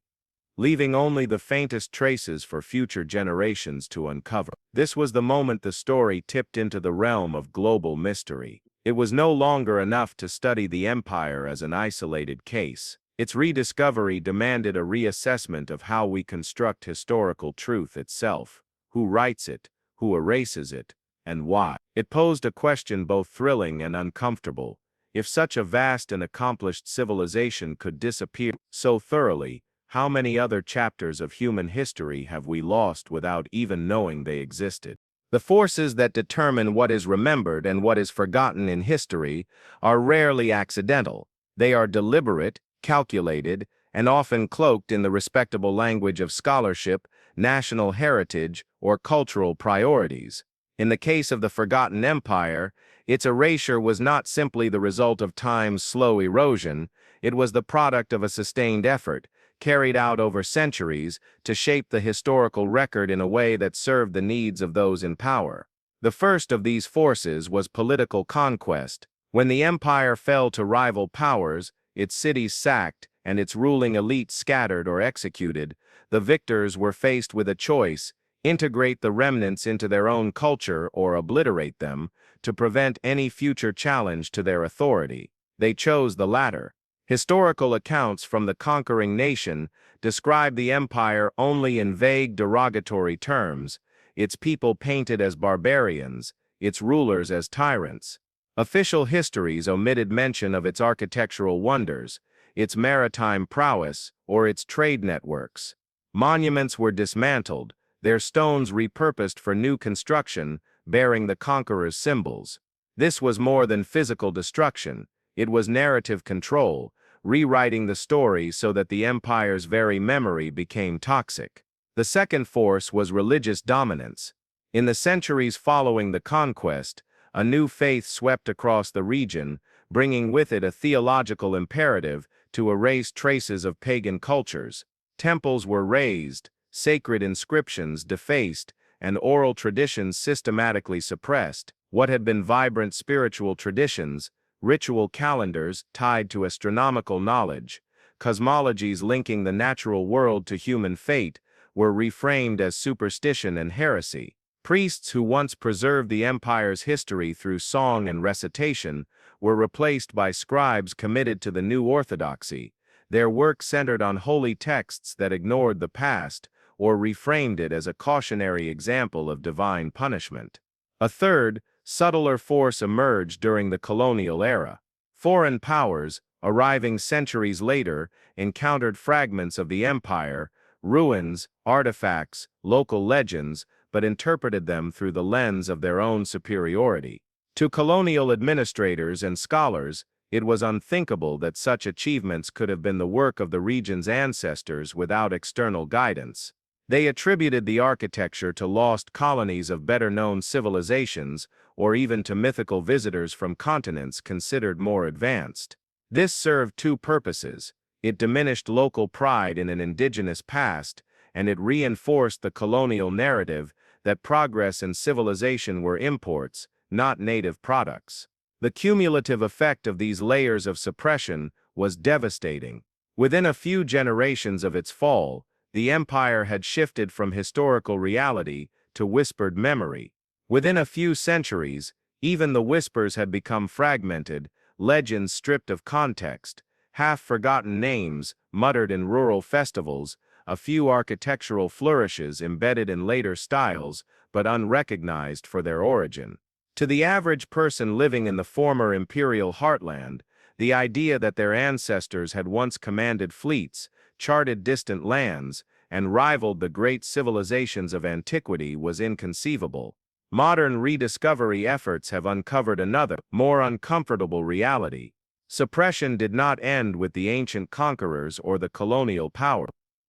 leaving only the faintest traces for future generations to uncover. This was the moment the story tipped into the realm of global mystery. It was no longer enough to study the empire as an isolated case. Its rediscovery demanded a reassessment of how we construct historical truth itself: who writes it, who erases it, and why. It posed a question both thrilling and uncomfortable. If such a vast and accomplished civilization could disappear so thoroughly, how many other chapters of human history have we lost without even knowing they existed? The forces that determine what is remembered and what is forgotten in history are rarely accidental. They are deliberate, calculated, and often cloaked in the respectable language of scholarship, national heritage, or cultural priorities. In the case of the Forgotten Empire, its erasure was not simply the result of time's slow erosion, it was the product of a sustained effort, carried out over centuries, to shape the historical record in a way that served the needs of those in power. The first of these forces was political conquest. When the empire fell to rival powers, its cities sacked, and its ruling elite scattered or executed, the victors were faced with a choice: integrate the remnants into their own culture or obliterate them, to prevent any future challenge to their authority. They chose the latter. Historical accounts from the conquering nation describe the empire only in vague derogatory terms, its people painted as barbarians, its rulers as tyrants. Official histories omitted mention of its architectural wonders, its maritime prowess, or its trade networks. Monuments were dismantled, their stones repurposed for new construction, bearing the conqueror's symbols. This was more than physical destruction. It was narrative control, rewriting the story so that the empire's very memory became toxic. The second force was religious dominance. In the centuries following the conquest, a new faith swept across the region, bringing with it a theological imperative to erase traces of pagan cultures. Temples were razed, sacred inscriptions defaced, and oral traditions systematically suppressed. What had been vibrant spiritual traditions, ritual calendars tied to astronomical knowledge, cosmologies linking the natural world to human fate, were reframed as superstition and heresy. Priests who once preserved the empire's history through song and recitation were replaced by scribes committed to the new orthodoxy, Their work centered on holy texts that ignored the past or reframed it as a cautionary example of divine punishment. A third, subtler force emerged during the colonial era. Foreign powers, arriving centuries later, encountered fragments of the empire, ruins, artifacts, local legends, but interpreted them through the lens of their own superiority. To colonial administrators and scholars, it was unthinkable that such achievements could have been the work of the region's ancestors without external guidance. They attributed the architecture to lost colonies of better-known civilizations, or even to mythical visitors from continents considered more advanced. This served two purposes. It diminished local pride in an indigenous past, and it reinforced the colonial narrative that progress and civilization were imports, not native products. The cumulative effect of these layers of suppression was devastating. Within a few generations of its fall, the empire had shifted from historical reality to whispered memory. Within a few centuries, even the whispers had become fragmented, legends stripped of context, half-forgotten names muttered in rural festivals, a few architectural flourishes embedded in later styles, but unrecognized for their origin. To the average person living in the former imperial heartland, the idea that their ancestors had once commanded fleets, charted distant lands, and rivaled the great civilizations of antiquity was inconceivable. Modern rediscovery efforts have uncovered another, more uncomfortable reality. Suppression did not end with the ancient conquerors or the colonial power.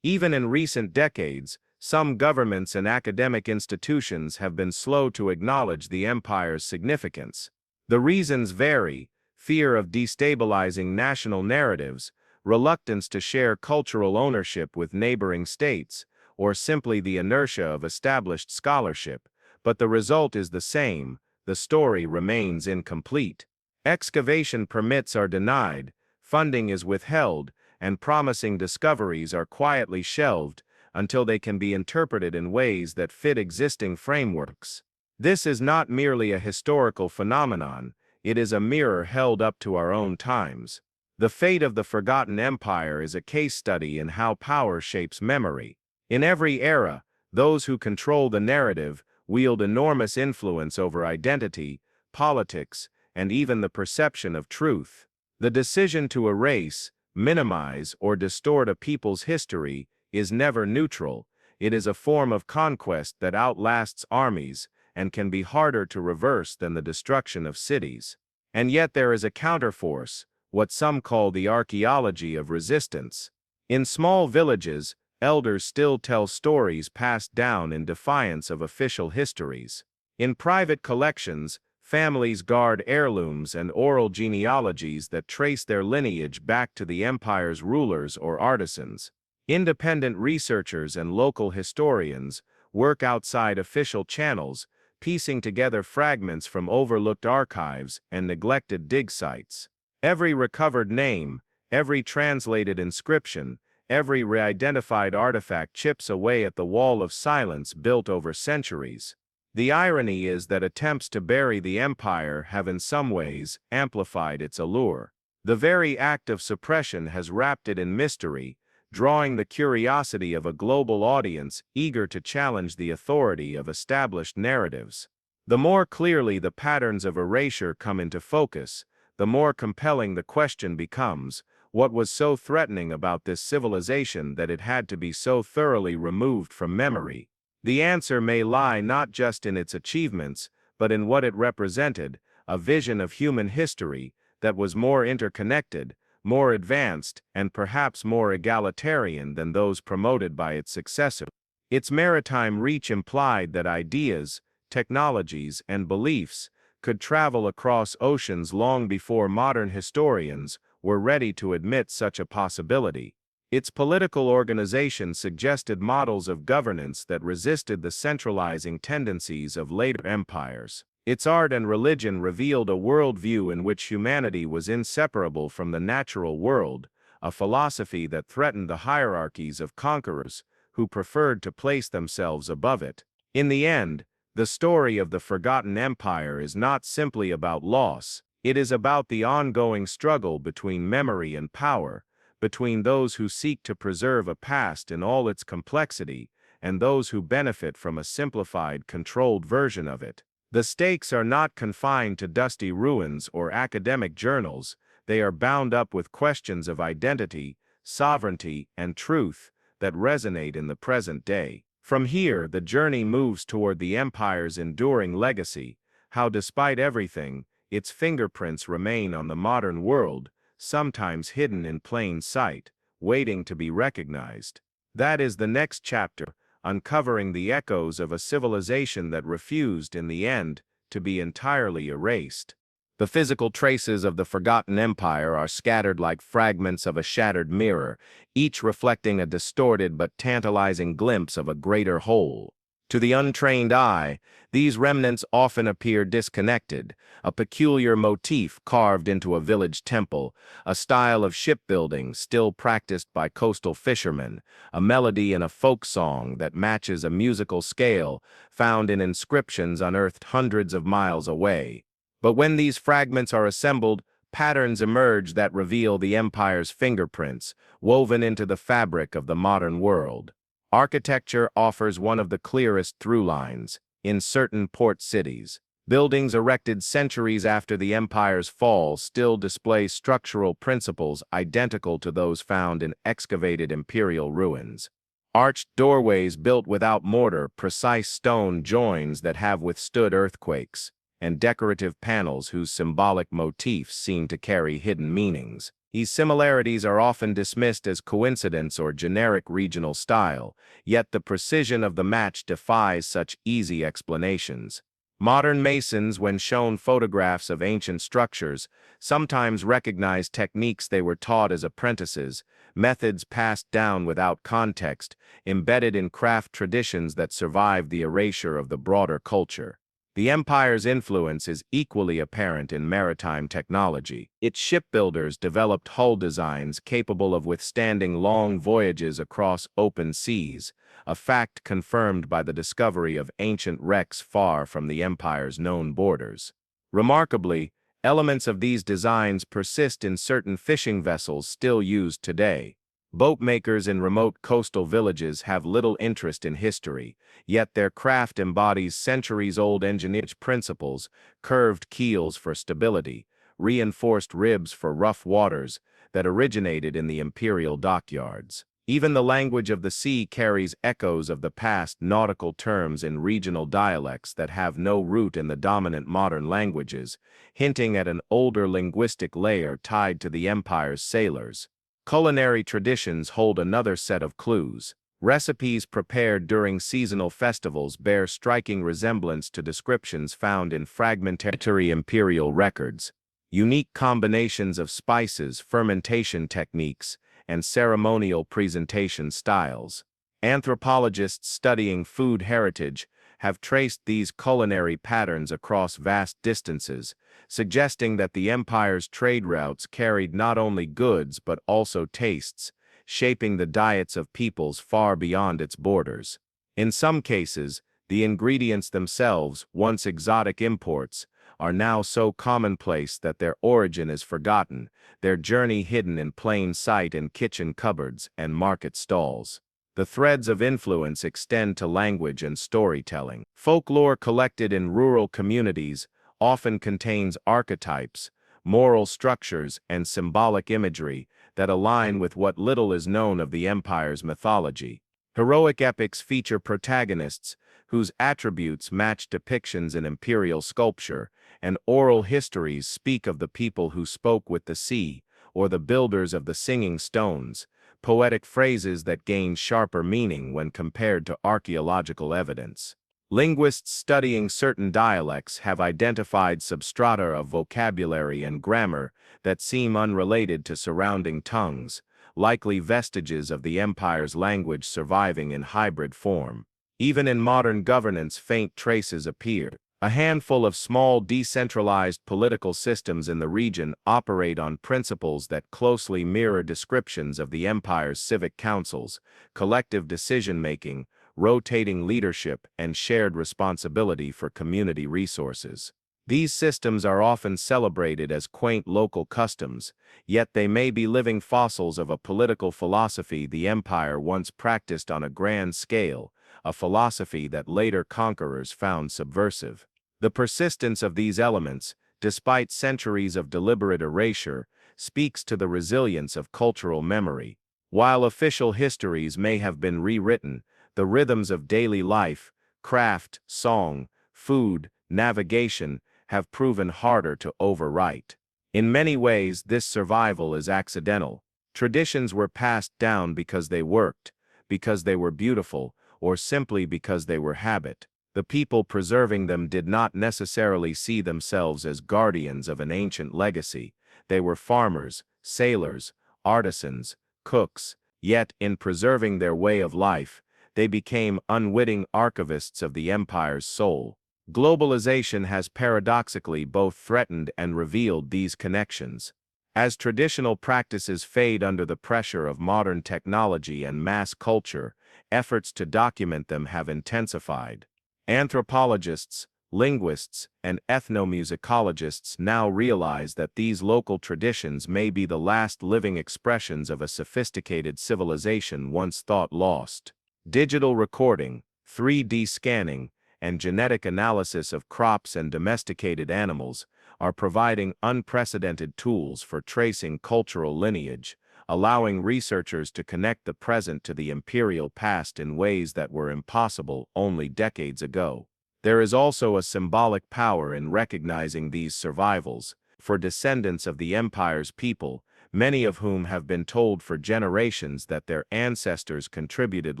Even in recent decades, some governments and academic institutions have been slow to acknowledge the empire's significance. The reasons vary: fear of destabilizing national narratives, reluctance to share cultural ownership with neighboring states, or simply the inertia of established scholarship, but the result is the same: the story remains incomplete. Excavation permits are denied, funding is withheld, and promising discoveries are quietly shelved until they can be interpreted in ways that fit existing frameworks. This is not merely a historical phenomenon, it is a mirror held up to our own times. The fate of the forgotten empire is a case study in how power shapes memory. In every era, those who control the narrative wield enormous influence over identity, politics, and even the perception of truth. The decision to erase, minimize, or distort a people's history is never neutral. It is a form of conquest that outlasts armies and can be harder to reverse than the destruction of cities. And yet there is a counterforce, what some call the archaeology of resistance. In small villages, elders still tell stories passed down in defiance of official histories. In private collections, families guard heirlooms and oral genealogies that trace their lineage back to the empire's rulers or artisans. Independent researchers and local historians work outside official channels, piecing together fragments from overlooked archives and neglected dig sites. Every recovered name, every translated inscription, every re-identified artifact chips away at the wall of silence built over centuries. The irony is that attempts to bury the empire have in some ways amplified its allure. The very act of suppression has wrapped it in mystery, drawing the curiosity of a global audience eager to challenge the authority of established narratives. The more clearly the patterns of erasure come into focus, the more compelling the question becomes: what was so threatening about this civilization that it had to be so thoroughly removed from memory? The answer may lie not just in its achievements, but in what it represented: a vision of human history that was more interconnected, more advanced, and perhaps more egalitarian than those promoted by its successor. Its maritime reach implied that ideas, technologies, and beliefs could travel across oceans long before modern historians were ready to admit such a possibility. Its political organization suggested models of governance that resisted the centralizing tendencies of later empires. Its art and religion revealed a worldview in which humanity was inseparable from the natural world, a philosophy that threatened the hierarchies of conquerors who preferred to place themselves above it. In the end, the story of the forgotten empire is not simply about loss, it is about the ongoing struggle between memory and power, between those who seek to preserve a past in all its complexity and those who benefit from a simplified, controlled version of it. The stakes are not confined to dusty ruins or academic journals. They are bound up with questions of identity, sovereignty, and truth that resonate in the present day. From here, the journey moves toward the empire's enduring legacy, how despite everything, its fingerprints remain on the modern world, sometimes hidden in plain sight, waiting to be recognized. That is the next chapter, uncovering the echoes of a civilization that refused, in the end, to be entirely erased. The physical traces of the forgotten empire are scattered like fragments of a shattered mirror, each reflecting a distorted but tantalizing glimpse of a greater whole. To the untrained eye, these remnants often appear disconnected, a peculiar motif carved into a village temple, a style of shipbuilding still practiced by coastal fishermen, a melody in a folk song that matches a musical scale found in inscriptions unearthed hundreds of miles away. But when these fragments are assembled, patterns emerge that reveal the empire's fingerprints, woven into the fabric of the modern world. Architecture offers one of the clearest through lines. In certain port cities, buildings erected centuries after the empire's fall still display structural principles identical to those found in excavated imperial ruins. Arched doorways built without mortar, precise stone joins that have withstood earthquakes, and decorative panels whose symbolic motifs seem to carry hidden meanings. These similarities are often dismissed as coincidence or generic regional style, yet the precision of the match defies such easy explanations. Modern masons, when shown photographs of ancient structures, sometimes recognize techniques they were taught as apprentices, methods passed down without context, embedded in craft traditions that survived the erasure of the broader culture. The empire's influence is equally apparent in maritime technology. Its shipbuilders developed hull designs capable of withstanding long voyages across open seas, a fact confirmed by the discovery of ancient wrecks far from the empire's known borders. Remarkably, elements of these designs persist in certain fishing vessels still used today. Boatmakers in remote coastal villages have little interest in history, yet their craft embodies centuries-old engineering principles, curved keels for stability, reinforced ribs for rough waters, that originated in the imperial dockyards. Even the language of the sea carries echoes of the past, nautical terms in regional dialects that have no root in the dominant modern languages, hinting at an older linguistic layer tied to the empire's sailors. Culinary traditions hold another set of clues. Recipes prepared during seasonal festivals bear striking resemblance to descriptions found in fragmentary imperial records. Unique combinations of spices, fermentation techniques, and ceremonial presentation styles. Anthropologists studying food heritage have traced these culinary patterns across vast distances, suggesting that the empire's trade routes carried not only goods but also tastes, shaping the diets of peoples far beyond its borders. In some cases, the ingredients themselves, once exotic imports, are now so commonplace that their origin is forgotten, their journey hidden in plain sight in kitchen cupboards and market stalls. The threads of influence extend to language and storytelling. Folklore collected in rural communities often contains archetypes, moral structures, and symbolic imagery that align with what little is known of the empire's mythology. Heroic epics feature protagonists whose attributes match depictions in imperial sculpture, and oral histories speak of the people who spoke with the sea, or the builders of the singing stones, poetic phrases that gain sharper meaning when compared to archaeological evidence. Linguists studying certain dialects have identified substrata of vocabulary and grammar that seem unrelated to surrounding tongues, likely vestiges of the empire's language surviving in hybrid form. Even in modern governance, faint traces appear. A handful of small decentralized political systems in the region operate on principles that closely mirror descriptions of the empire's civic councils, collective decision-making, rotating leadership, and shared responsibility for community resources. These systems are often celebrated as quaint local customs, yet they may be living fossils of a political philosophy the empire once practiced on a grand scale, a philosophy that later conquerors found subversive. The persistence of these elements, despite centuries of deliberate erasure, speaks to the resilience of cultural memory. While official histories may have been rewritten, the rhythms of daily life, craft, song, food, navigation, have proven harder to overwrite. In many ways, this survival is accidental. Traditions were passed down because they worked, because they were beautiful, or simply because they were habit. The people preserving them did not necessarily see themselves as guardians of an ancient legacy. They were farmers, sailors, artisans, cooks, yet in preserving their way of life, they became unwitting archivists of the empire's soul. Globalization has paradoxically both threatened and revealed these connections. As traditional practices fade under the pressure of modern technology and mass culture, efforts to document them have intensified. Anthropologists, linguists, and ethnomusicologists now realize that these local traditions may be the last living expressions of a sophisticated civilization once thought lost. Digital recording, 3D scanning, and genetic analysis of crops and domesticated animals are providing unprecedented tools for tracing cultural lineage, allowing researchers to connect the present to the imperial past in ways that were impossible only decades ago. There is also a symbolic power in recognizing these survivals. For descendants of the empire's people, many of whom have been told for generations that their ancestors contributed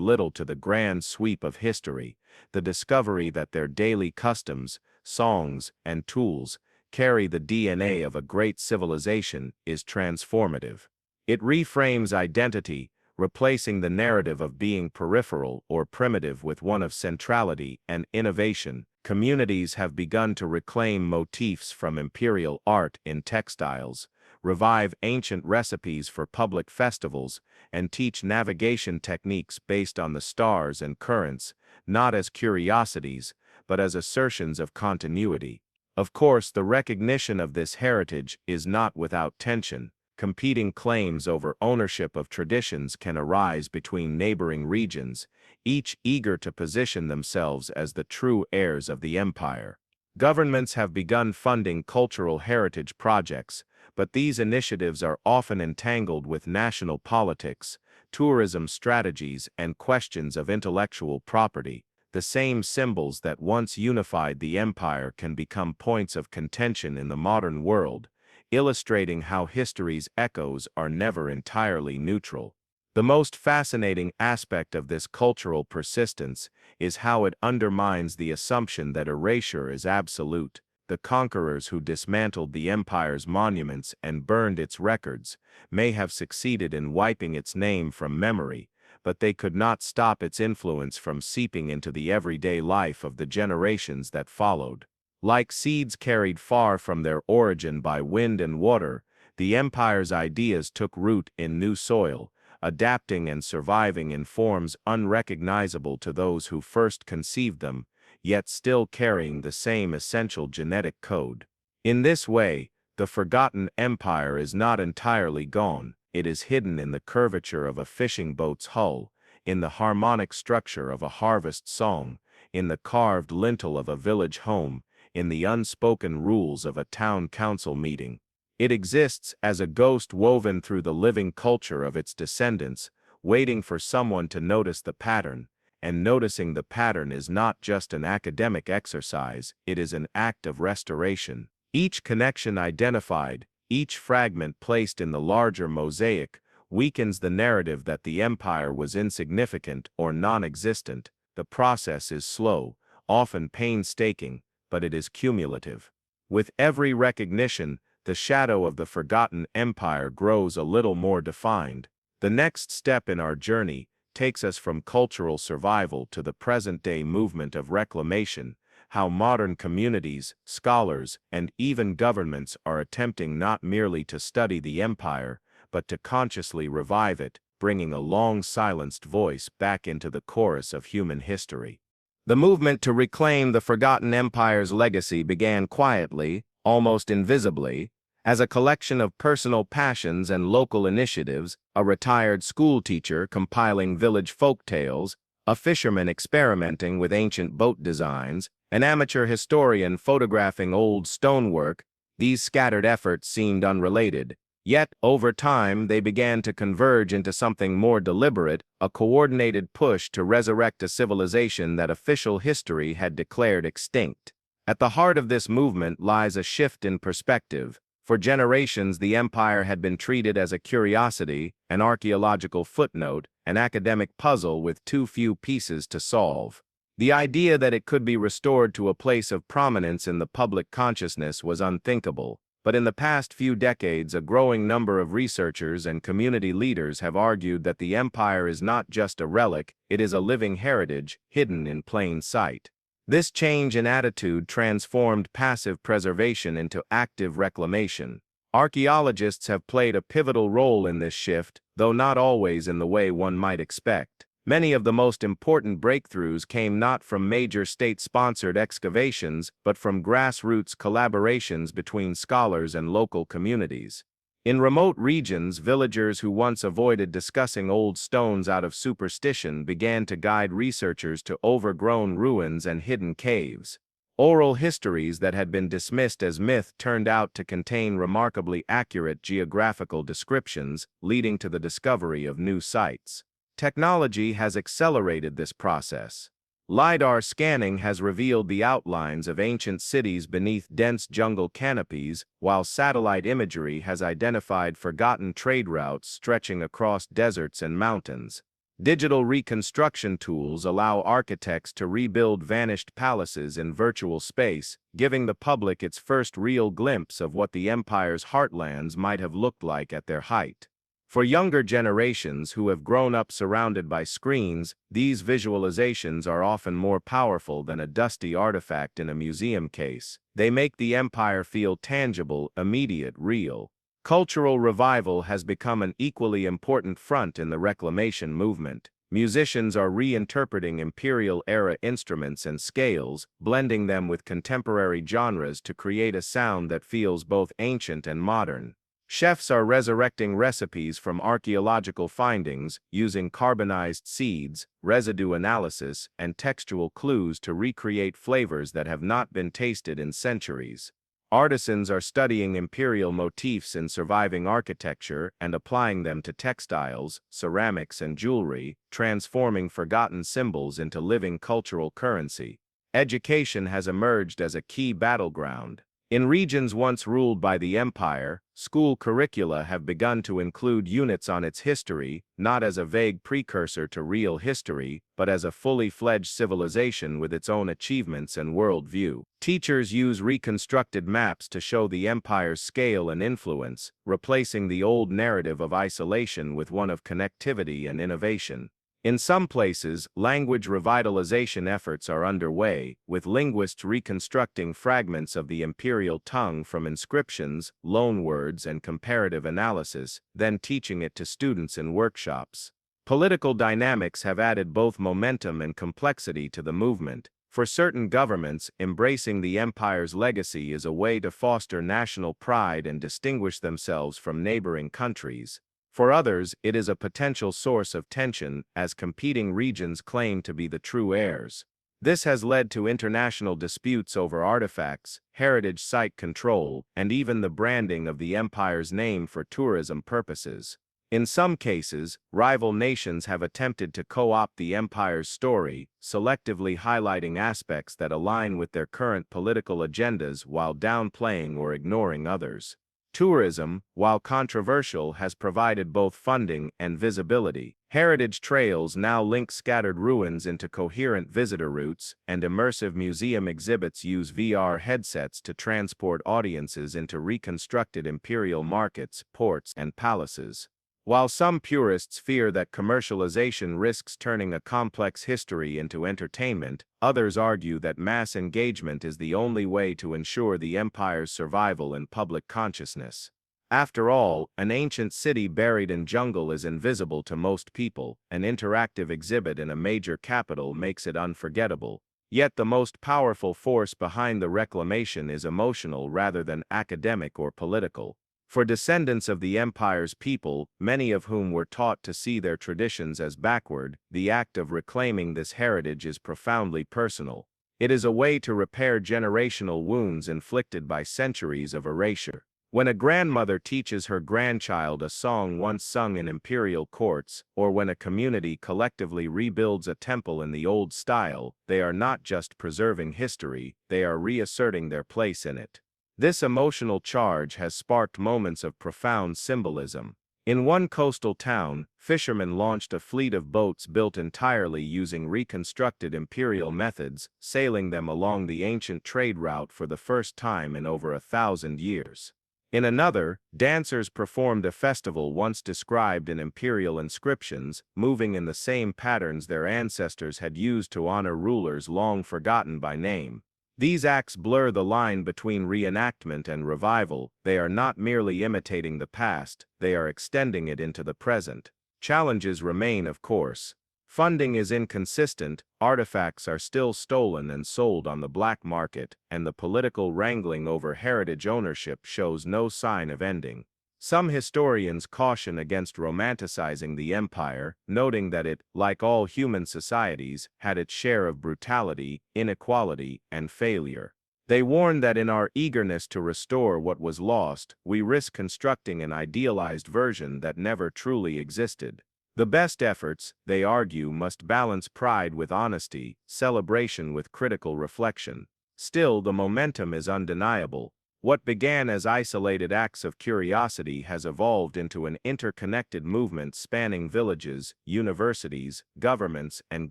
little to the grand sweep of history, the discovery that their daily customs, songs, and tools carry the DNA of a great civilization is transformative. It reframes identity, replacing the narrative of being peripheral or primitive with one of centrality and innovation. Communities have begun to reclaim motifs from imperial art in textiles, revive ancient recipes for public festivals, and teach navigation techniques based on the stars and currents, not as curiosities, but as assertions of continuity. Of course, the recognition of this heritage is not without tension. Competing claims over ownership of traditions can arise between neighboring regions, each eager to position themselves as the true heirs of the empire. Governments have begun funding cultural heritage projects, but these initiatives are often entangled with national politics, tourism strategies, and questions of intellectual property. The same symbols that once unified the empire can become points of contention in the modern world, illustrating how history's echoes are never entirely neutral. The most fascinating aspect of this cultural persistence is how it undermines the assumption that erasure is absolute. The conquerors who dismantled the empire's monuments and burned its records may have succeeded in wiping its name from memory, but they could not stop its influence from seeping into the everyday life of the generations that followed. Like seeds carried far from their origin by wind and water, the empire's ideas took root in new soil, adapting and surviving in forms unrecognizable to those who first conceived them, yet still carrying the same essential genetic code. In this way, the forgotten empire is not entirely gone. It is hidden in the curvature of a fishing boat's hull, in the harmonic structure of a harvest song, in the carved lintel of a village home, in the unspoken rules of a town council meeting. It exists as a ghost woven through the living culture of its descendants, waiting for someone to notice the pattern, and noticing the pattern is not just an academic exercise, it is an act of restoration. Each connection identified, each fragment placed in the larger mosaic, weakens the narrative that the empire was insignificant or non-existent. The process is slow, often painstaking, but it is cumulative. With every recognition, the shadow of the forgotten empire grows a little more defined. The next step in our journey takes us from cultural survival to the present-day movement of reclamation, how modern communities, scholars, and even governments are attempting not merely to study the empire, but to consciously revive it, bringing a long-silenced voice back into the chorus of human history. The movement to reclaim the forgotten empire's legacy began quietly, almost invisibly, as a collection of personal passions and local initiatives, a retired schoolteacher compiling village folk tales, a fisherman experimenting with ancient boat designs, an amateur historian photographing old stonework. These scattered efforts seemed unrelated. Yet, over time, they began to converge into something more deliberate, a coordinated push to resurrect a civilization that official history had declared extinct. At the heart of this movement lies a shift in perspective. For generations, the empire had been treated as a curiosity, an archaeological footnote, an academic puzzle with too few pieces to solve. The idea that it could be restored to a place of prominence in the public consciousness was unthinkable. But in the past few decades, a growing number of researchers and community leaders have argued that the empire is not just a relic, it is a living heritage, hidden in plain sight. This change in attitude transformed passive preservation into active reclamation. Archaeologists have played a pivotal role in this shift, though not always in the way one might expect. Many of the most important breakthroughs came not from major state-sponsored excavations, but from grassroots collaborations between scholars and local communities. In remote regions, villagers who once avoided discussing old stones out of superstition began to guide researchers to overgrown ruins and hidden caves. Oral histories that had been dismissed as myth turned out to contain remarkably accurate geographical descriptions, leading to the discovery of new sites. Technology has accelerated this process. LiDAR scanning has revealed the outlines of ancient cities beneath dense jungle canopies, while satellite imagery has identified forgotten trade routes stretching across deserts and mountains. Digital reconstruction tools allow architects to rebuild vanished palaces in virtual space, giving the public its first real glimpse of what the empire's heartlands might have looked like at their height. For younger generations who have grown up surrounded by screens, these visualizations are often more powerful than a dusty artifact in a museum case. They make the empire feel tangible, immediate, real. Cultural revival has become an equally important front in the reclamation movement. Musicians are reinterpreting imperial-era instruments and scales, blending them with contemporary genres to create a sound that feels both ancient and modern. Chefs are resurrecting recipes from archaeological findings, using carbonized seeds, residue analysis, and textual clues to recreate flavors that have not been tasted in centuries. Artisans are studying imperial motifs in surviving architecture and applying them to textiles, ceramics, and jewelry, transforming forgotten symbols into living cultural currency. Education has emerged as a key battleground. In regions once ruled by the empire, school curricula have begun to include units on its history, not as a vague precursor to real history, but as a fully fledged civilization with its own achievements and worldview. Teachers use reconstructed maps to show the empire's scale and influence, replacing the old narrative of isolation with one of connectivity and innovation. In some places, language revitalization efforts are underway, with linguists reconstructing fragments of the imperial tongue from inscriptions, loanwords, and comparative analysis, then teaching it to students in workshops. Political dynamics have added both momentum and complexity to the movement. For certain governments, embracing the empire's legacy is a way to foster national pride and distinguish themselves from neighboring countries. For others, it is a potential source of tension, as competing regions claim to be the true heirs. This has led to international disputes over artifacts, heritage site control, and even the branding of the empire's name for tourism purposes. In some cases, rival nations have attempted to co-opt the empire's story, selectively highlighting aspects that align with their current political agendas while downplaying or ignoring others. Tourism, while controversial, has provided both funding and visibility. Heritage trails now link scattered ruins into coherent visitor routes, and immersive museum exhibits use VR headsets to transport audiences into reconstructed imperial markets, ports, and palaces. While some purists fear that commercialization risks turning a complex history into entertainment, others argue that mass engagement is the only way to ensure the empire's survival in public consciousness. After all, an ancient city buried in jungle is invisible to most people. An interactive exhibit in a major capital makes it unforgettable. Yet the most powerful force behind the reclamation is emotional rather than academic or political. For descendants of the empire's people, many of whom were taught to see their traditions as backward, the act of reclaiming this heritage is profoundly personal. It is a way to repair generational wounds inflicted by centuries of erasure. When a grandmother teaches her grandchild a song once sung in imperial courts, or when a community collectively rebuilds a temple in the old style, they are not just preserving history, they are reasserting their place in it. This emotional charge has sparked moments of profound symbolism. In one coastal town, fishermen launched a fleet of boats built entirely using reconstructed imperial methods, sailing them along the ancient trade route for the first time in over 1,000 years. In another, dancers performed a festival once described in imperial inscriptions, moving in the same patterns their ancestors had used to honor rulers long forgotten by name. These acts blur the line between reenactment and revival. They are not merely imitating the past, they are extending it into the present. Challenges remain, of course. Funding is inconsistent, artifacts are still stolen and sold on the black market, and the political wrangling over heritage ownership shows no sign of ending. Some historians caution against romanticizing the empire, noting that it, like all human societies, had its share of brutality, inequality, and failure. They warn that in our eagerness to restore what was lost, we risk constructing an idealized version that never truly existed. The best efforts, they argue, must balance pride with honesty, celebration with critical reflection. Still, the momentum is undeniable. What began as isolated acts of curiosity has evolved into an interconnected movement spanning villages, universities, governments, and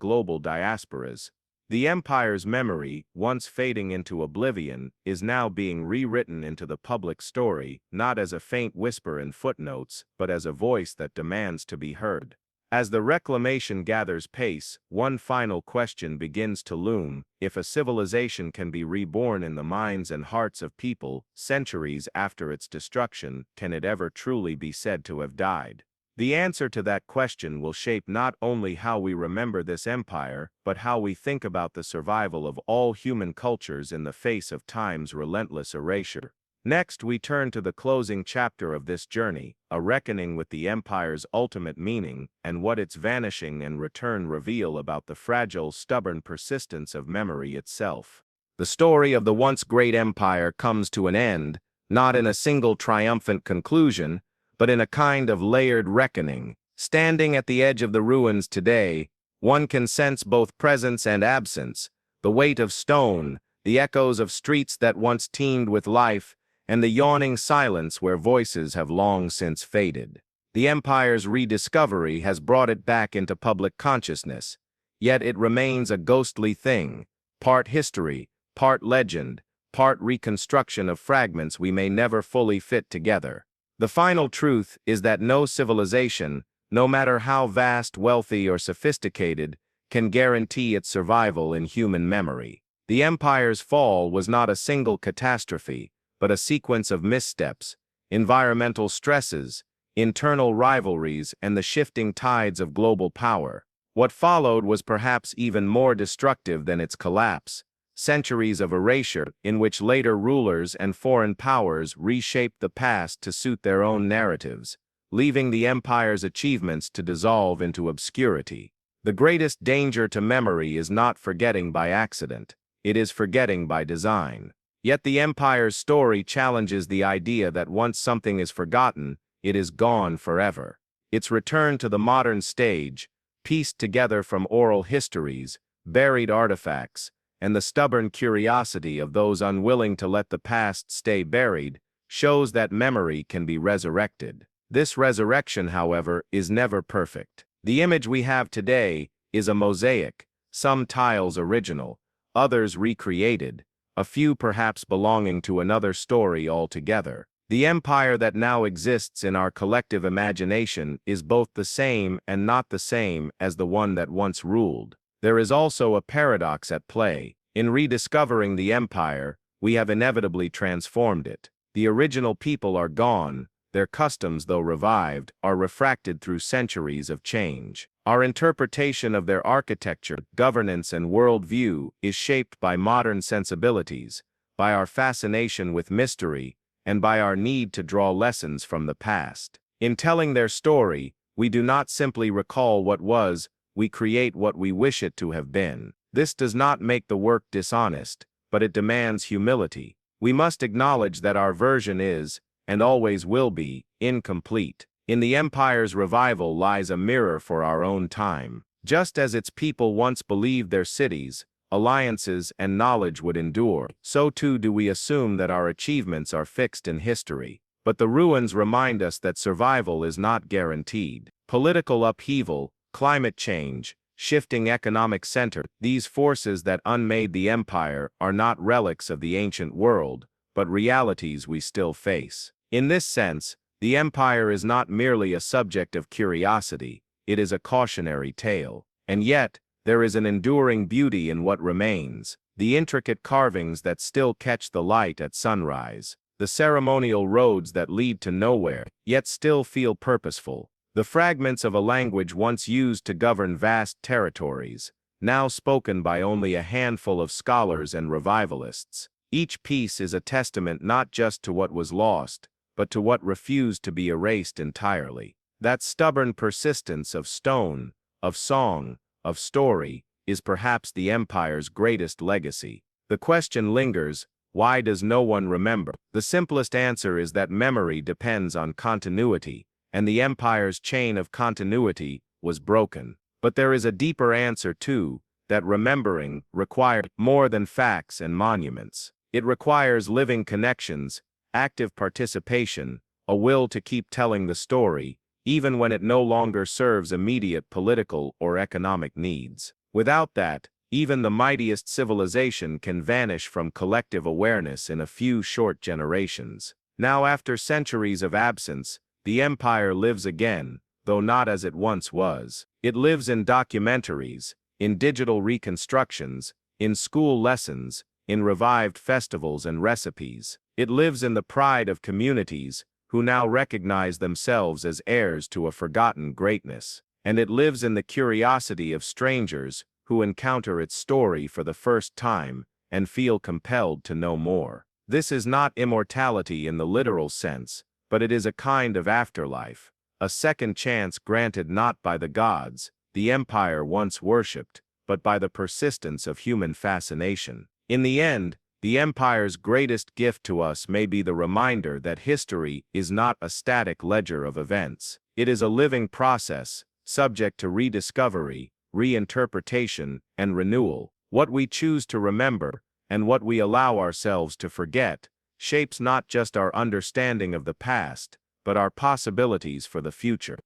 global diasporas. The empire's memory, once fading into oblivion, is now being rewritten into the public story, not as a faint whisper in footnotes, but as a voice that demands to be heard. As the reclamation gathers pace, one final question begins to loom: if a civilization can be reborn in the minds and hearts of people, centuries after its destruction, can it ever truly be said to have died? The answer to that question will shape not only how we remember this empire, but how we think about the survival of all human cultures in the face of time's relentless erasure. Next, we turn to the closing chapter of this journey, a reckoning with the empire's ultimate meaning, and what its vanishing and return reveal about the fragile, stubborn persistence of memory itself. The story of the once great empire comes to an end, not in a single triumphant conclusion, but in a kind of layered reckoning. Standing at the edge of the ruins today, one can sense both presence and absence, the weight of stone, the echoes of streets that once teemed with life, and the yawning silence where voices have long since faded. The empire's rediscovery has brought it back into public consciousness, yet it remains a ghostly thing, part history, part legend, part reconstruction of fragments we may never fully fit together. The final truth is that no civilization, no matter how vast, wealthy, or sophisticated, can guarantee its survival in human memory. The empire's fall was not a single catastrophe, but a sequence of missteps, environmental stresses, internal rivalries, and the shifting tides of global power. What followed was perhaps even more destructive than its collapse: centuries of erasure in which later rulers and foreign powers reshaped the past to suit their own narratives, leaving the empire's achievements to dissolve into obscurity. The greatest danger to memory is not forgetting by accident, it is forgetting by design. Yet the empire's story challenges the idea that once something is forgotten, it is gone forever. Its return to the modern stage, pieced together from oral histories, buried artifacts, and the stubborn curiosity of those unwilling to let the past stay buried, shows that memory can be resurrected. This resurrection, however, is never perfect. The image we have today is a mosaic, some tiles original, others recreated, a few perhaps belonging to another story altogether. The empire that now exists in our collective imagination is both the same and not the same as the one that once ruled. There is also a paradox at play. In rediscovering the empire, we have inevitably transformed it. The original people are gone, Their customs, though revived, are refracted through centuries of change. Our interpretation of their architecture, governance, and worldview is shaped by modern sensibilities, by our fascination with mystery, and by our need to draw lessons from the past. In telling their story, we do not simply recall what was, we create what we wish it to have been. This does not make the work dishonest, but it demands humility. We must acknowledge that our version is, and always will be, incomplete. In the empire's revival lies a mirror for our own time. Just as its people once believed their cities, alliances, and knowledge would endure, so too do we assume that our achievements are fixed in history. But the ruins remind us that survival is not guaranteed. Political upheaval, climate change, shifting economic center, these forces that unmade the empire are not relics of the ancient world, but realities we still face. In this sense, the empire is not merely a subject of curiosity, it is a cautionary tale. And yet, there is an enduring beauty in what remains, the intricate carvings that still catch the light at sunrise, the ceremonial roads that lead to nowhere, yet still feel purposeful, the fragments of a language once used to govern vast territories, now spoken by only a handful of scholars and revivalists. Each piece is a testament not just to what was lost, but to what refused to be erased entirely. That stubborn persistence of stone, of song, of story, is perhaps the empire's greatest legacy. The question lingers, why does no one remember? The simplest answer is that memory depends on continuity, and the empire's chain of continuity was broken. But there is a deeper answer too, that remembering required more than facts and monuments. It requires living connections, active participation, a will to keep telling the story, even when it no longer serves immediate political or economic needs. Without that, even the mightiest civilization can vanish from collective awareness in a few short generations. Now, after centuries of absence, the empire lives again, though not as it once was. It lives in documentaries, in digital reconstructions, in school lessons, in revived festivals and recipes. It lives in the pride of communities who now recognize themselves as heirs to a forgotten greatness. And it lives in the curiosity of strangers who encounter its story for the first time and feel compelled to know more. This is not immortality in the literal sense, but it is a kind of afterlife, a second chance granted not by the gods the empire once worshipped, but by the persistence of human fascination. In the end, the empire's greatest gift to us may be the reminder that history is not a static ledger of events. It is a living process, subject to rediscovery, reinterpretation, and renewal. What we choose to remember, and what we allow ourselves to forget, shapes not just our understanding of the past, but our possibilities for the future.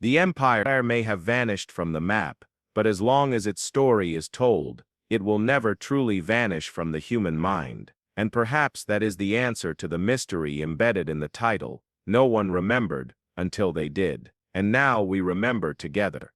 The empire may have vanished from the map, but as long as its story is told, it will never truly vanish from the human mind. And perhaps that is the answer to the mystery embedded in the title. No one remembered until they did. And now we remember together.